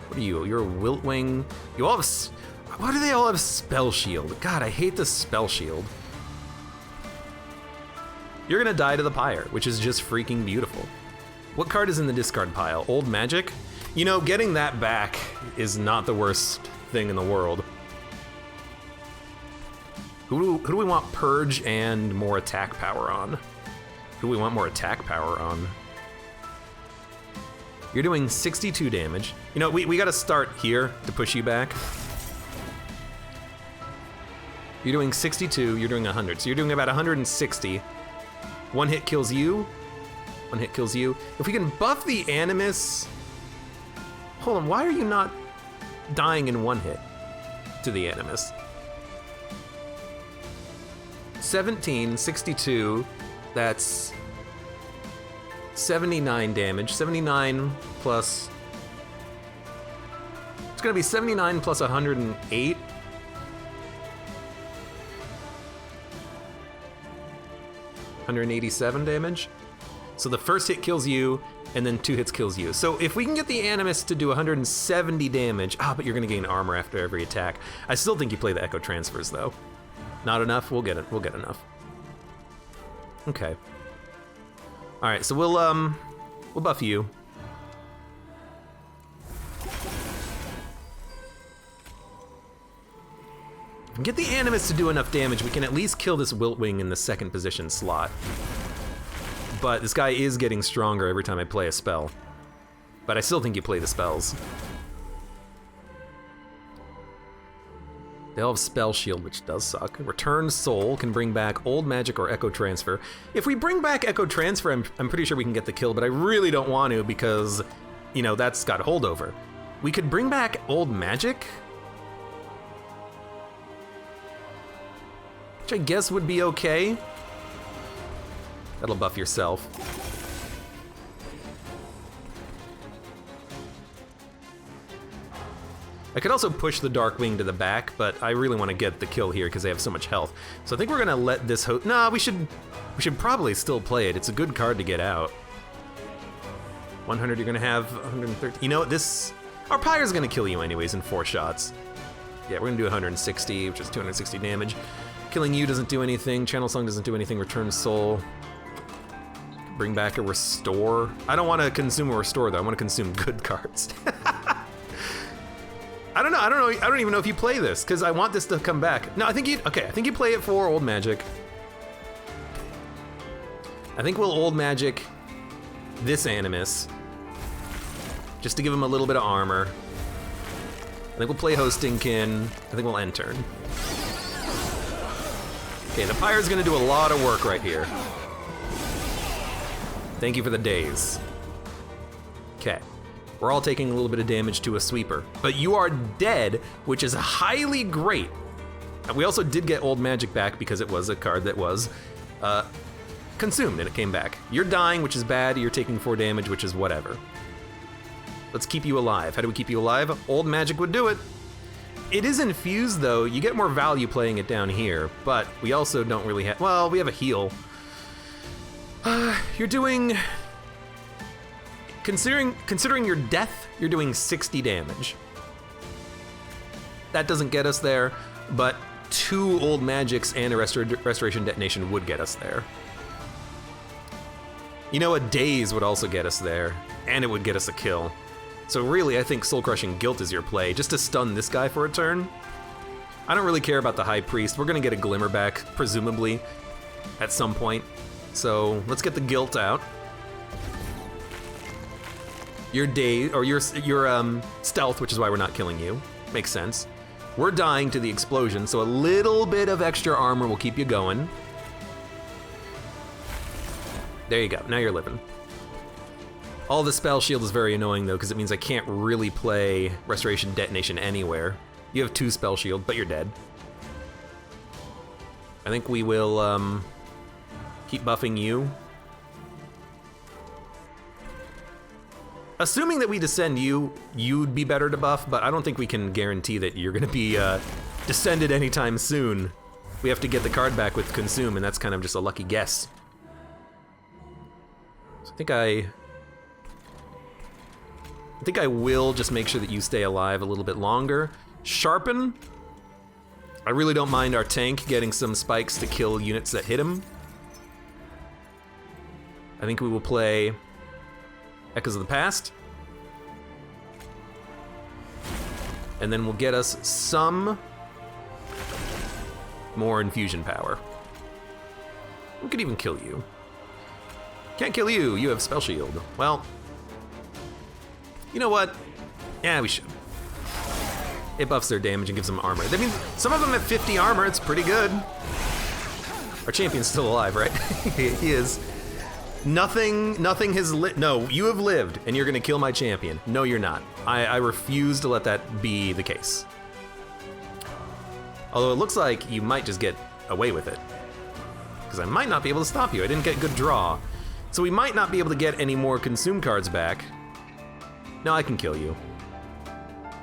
What are you? You're a Wiltwing. You all have... Why do they all have Spell Shield? God, I hate the Spell Shield. You're gonna die to the Pyre, which is just freaking beautiful. What card is in the discard pile? Old Magic? You know, getting that back is not the worst thing in the world. Who do we want Purge and more attack power on? Who do we want more attack power on? You're doing 62 damage. You know, we gotta start here to push you back. You're doing 62, you're doing 100. So you're doing about 160. One hit kills you. One hit kills you. If we can buff the Animus... Hold on, why are you not dying in one hit to the Animus? 17, 62, that's 79 damage. 79 plus... It's gonna be 79 plus 108. 187 damage. So the first hit kills you, and then 2 hits kills you. So if we can get the Animus to do 170 damage, but you're gonna gain armor after every attack. I still think you play the Echo Transfers though. Not enough? We'll get it. We'll get enough. Okay. All right, so we'll buff you. If we get the Animus to do enough damage, we can at least kill this Wiltwing in the 2nd position slot. But this guy is getting stronger every time I play a spell. But I still think you play the spells. They all have Spell Shield, which does suck. Return Soul can bring back Old Magic or Echo Transfer. If we bring back Echo Transfer, I'm pretty sure we can get the kill, but I really don't want to because, you know, that's got holdover. We could bring back Old Magic, which I guess would be okay. That'll buff yourself. I could also push the Darkwing to the back, but I really want to get the kill here because they have so much health. So I think we're gonna let this Nah, we should probably still play it. It's a good card to get out. 100, you're gonna have 130. You know what, our Pyre's gonna kill you anyways in 4 shots. Yeah, we're gonna do 160, which is 260 damage. Killing you doesn't do anything. Channel Song doesn't do anything. Return Soul. Bring back a Restore. I don't want to consume a Restore though. I want to consume good cards. I don't know. I don't even know if you play this because I want this to come back. No, I think you play it for Old Magic. I think we'll Old Magic this Animus just to give him a little bit of armor. I think we'll play Hosting Kin. I think we'll end turn. Okay, the Pyre's gonna do a lot of work right here. Thank you for the days. Okay. We're all taking a little bit of damage to a sweeper, but you are dead, which is highly great. We also did get Old Magic back because it was a card that was consumed and it came back. You're dying, which is bad. You're taking 4 damage, which is whatever. Let's keep you alive. How do we keep you alive? Old Magic would do it. It is infused though. You get more value playing it down here, but we also don't really have, well, we have a heal. You're doing, considering your death, you're doing 60 damage. That doesn't get us there, but 2 Old Magics and a Restoration Detonation would get us there. You know, a Daze would also get us there, and it would get us a kill. So really, I think Soul Crushing Guilt is your play, just to stun this guy for a turn. I don't really care about the High Priest. We're gonna get a Glimmer back, presumably, at some point. So let's get the Guilt out. Your Stealth, which is why we're not killing you. Makes sense. We're dying to the explosion, so a little bit of extra armor will keep you going. There you go, now you're living. All the Spell Shield is very annoying though, because it means I can't really play Restoration Detonation anywhere. You have 2 Spell Shield, but you're dead. I think we will keep buffing you. Assuming that we descend you, you'd be better to buff, but I don't think we can guarantee that you're gonna be descended anytime soon. We have to get the card back with Consume, and that's kind of just a lucky guess. So I think I will just make sure that you stay alive a little bit longer. Sharpen. I really don't mind our tank getting some spikes to kill units that hit him. I think we will play Echoes of the Past. And then we'll get us some more infusion power. We could even kill you. Can't kill you, you have Spell Shield. Well, you know what? Yeah, we should. It buffs their damage and gives them armor. I mean, some of them have 50 armor, it's pretty good. Our champion's still alive, right? He is. Nothing has no, you have lived, and you're gonna kill my champion. No, you're not. I refuse to let that be the case. Although it looks like you might just get away with it. Because I might not be able to stop you. I didn't get good draw. So we might not be able to get any more Consume cards back. No, I can kill you.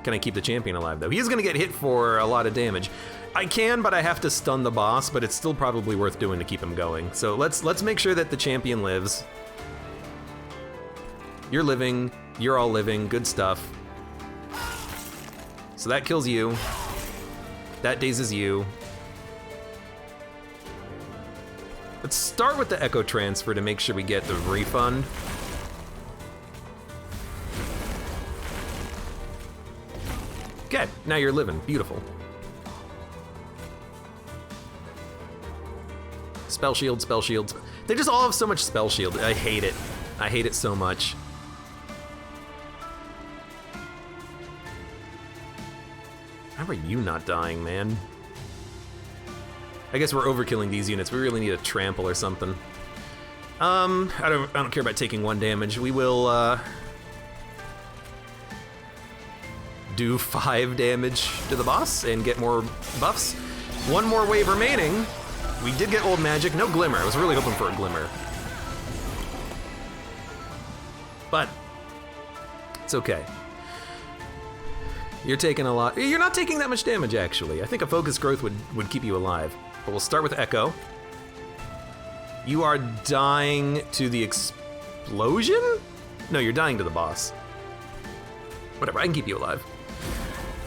Can I keep the champion alive, though? He is gonna get hit for a lot of damage. I can, but I have to stun the boss, but it's still probably worth doing to keep him going. So let's make sure that the champion lives. You're living. You're all living. Good stuff. So that kills you. That dazes you. Let's start with the Echo Transfer to make sure we get the refund. Okay, now you're living. Beautiful. Spell shield, spell shield. They just all have so much spell shield. I hate it. I hate it so much. How are you not dying, man? I guess we're overkilling these units. We really need a trample or something. I don't care about taking 1 damage. We will do 5 damage to the boss and get more buffs. 1 more wave remaining. We did get old magic, no glimmer. I was really hoping for a glimmer. But it's okay. You're taking a lot. You're not taking that much damage, actually. I think a focus growth would keep you alive. But we'll start with Echo. You are dying to the explosion? No, you're dying to the boss. Whatever, I can keep you alive.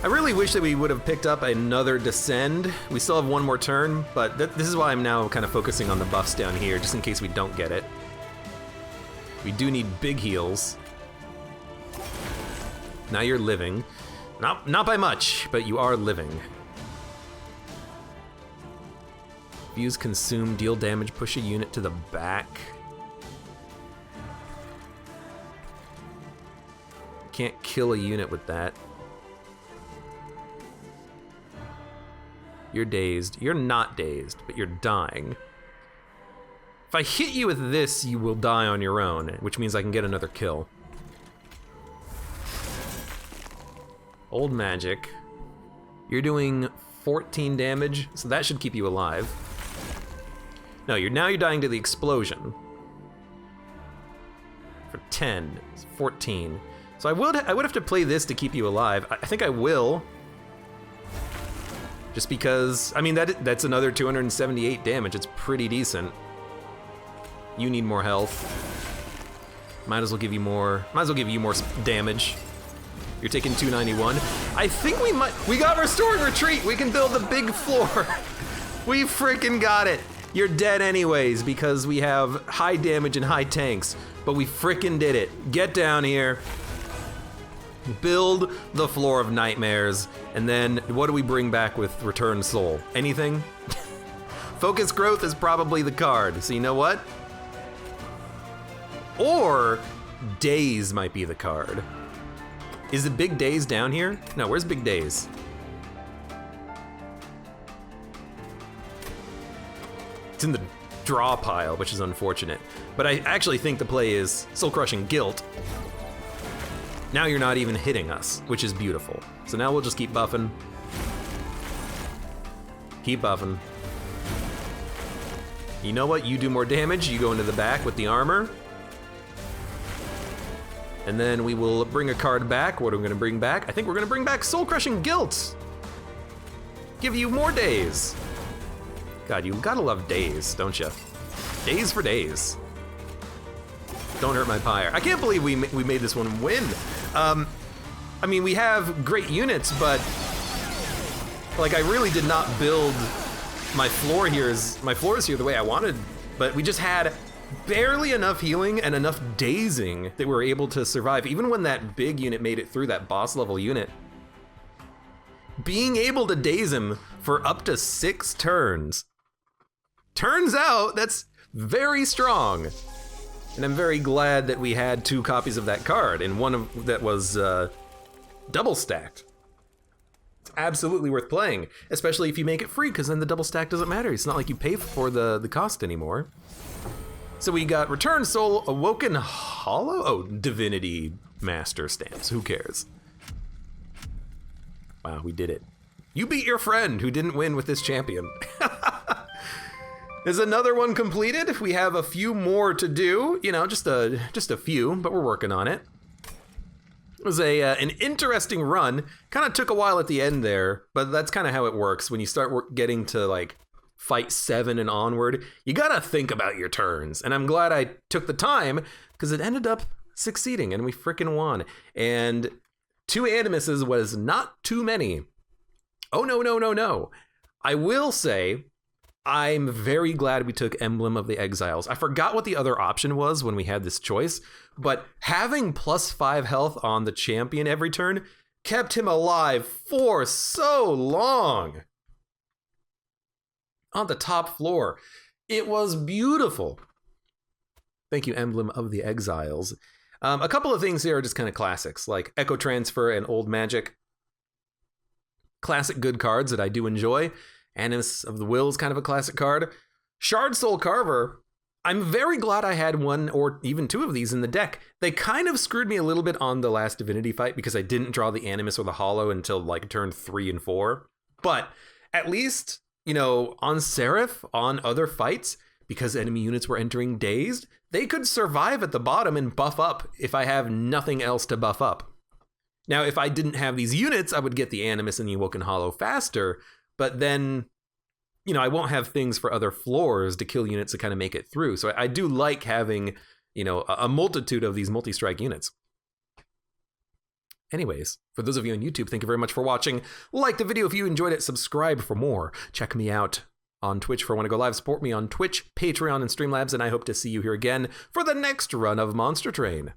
I really wish that we would have picked up another Descend. We still have 1 more turn, but this is why I'm now kind of focusing on the buffs down here, just in case we don't get it. We do need big heals. Now you're living. Not by much, but you are living. Fuse, consume, deal damage, push a unit to the back. Can't kill a unit with that. You're dazed. You're not dazed, but you're dying. If I hit you with this, you will die on your own, which means I can get another kill. Old magic. You're doing 14 damage, so that should keep you alive. No, now you're dying to the explosion. For 10, 14. So I would have to play this to keep you alive. I think I will. Just because, I mean, that's another 278 damage. It's pretty decent. You need more health. Might as well give you more damage. You're taking 291. I think we got Restored Retreat. We can build the big floor. We freaking got it. You're dead anyways because we have high damage and high tanks, but we freaking did it. Get down here. Build the Floor of Nightmares, and then what do we bring back with Return Soul? Anything? Focus Growth is probably the card, so you know what? Or Daze might be the card. Is the Big Daze down here? No, where's Big Daze? It's in the draw pile, which is unfortunate. But I actually think the play is Soul Crushing Guilt. Now you're not even hitting us, which is beautiful. So now we'll just keep buffing. Keep buffing. You know what? You do more damage. You go into the back with the armor. And then we will bring a card back. What are we gonna bring back? I think we're gonna bring back Soul Crushing Guilt. Give you more days. God, you gotta love days, don't you? Days for days. Don't hurt my pyre. I can't believe we made this one win. I mean, we have great units, but like I really did not build my floor here. My floor is here the way I wanted, but we just had barely enough healing and enough dazing that we were able to survive. Even when that big unit made it through, that boss level unit, being able to daze him for up to 6 turns. Turns out that's very strong. And I'm very glad that we had 2 copies of that card, and one of that was double stacked. It's absolutely worth playing, especially if you make it free, because then the double stack doesn't matter. It's not like you pay for the cost anymore. So we got Return Soul, Awoken Hollow, oh, Divinity Master stamps. Who cares? Wow, we did it. You beat your friend who didn't win with this champion. There's another one completed. We have a few more to do. You know, just a few, but we're working on it. It was an interesting run. Kind of took a while at the end there, but that's kind of how it works. When you start getting to like fight 7 and onward, you gotta think about your turns. And I'm glad I took the time because it ended up succeeding, and we frickin' won. And 2 Animuses was not too many. Oh, no. I will say, I'm very glad we took Emblem of the Exiles. I forgot what the other option was when we had this choice, but having +5 health on the champion every turn kept him alive for so long. On the top floor. It was beautiful. Thank you, Emblem of the Exiles. A couple of things here are just kind of classics, like Echo Transfer and Old Magic. Classic good cards that I do enjoy. Animus of the Will is kind of a classic card. Shard Soul Carver, I'm very glad I had 1 or even 2 of these in the deck. They kind of screwed me a little bit on the Last Divinity fight because I didn't draw the Animus or the Hollow until like turn 3 and 4. But at least, you know, on Seraph, on other fights, because enemy units were entering dazed, they could survive at the bottom and buff up if I have nothing else to buff up. Now, if I didn't have these units, I would get the Animus and the Awoken Hollow faster, but then, you know, I won't have things for other floors to kill units to kind of make it through. So I do like having, you know, a multitude of these multi-strike units. Anyways, for those of you on YouTube, thank you very much for watching. Like the video if you enjoyed it, subscribe for more. Check me out on Twitch for when I go live. Support me on Twitch, Patreon, and Streamlabs, and I hope to see you here again for the next run of Monster Train.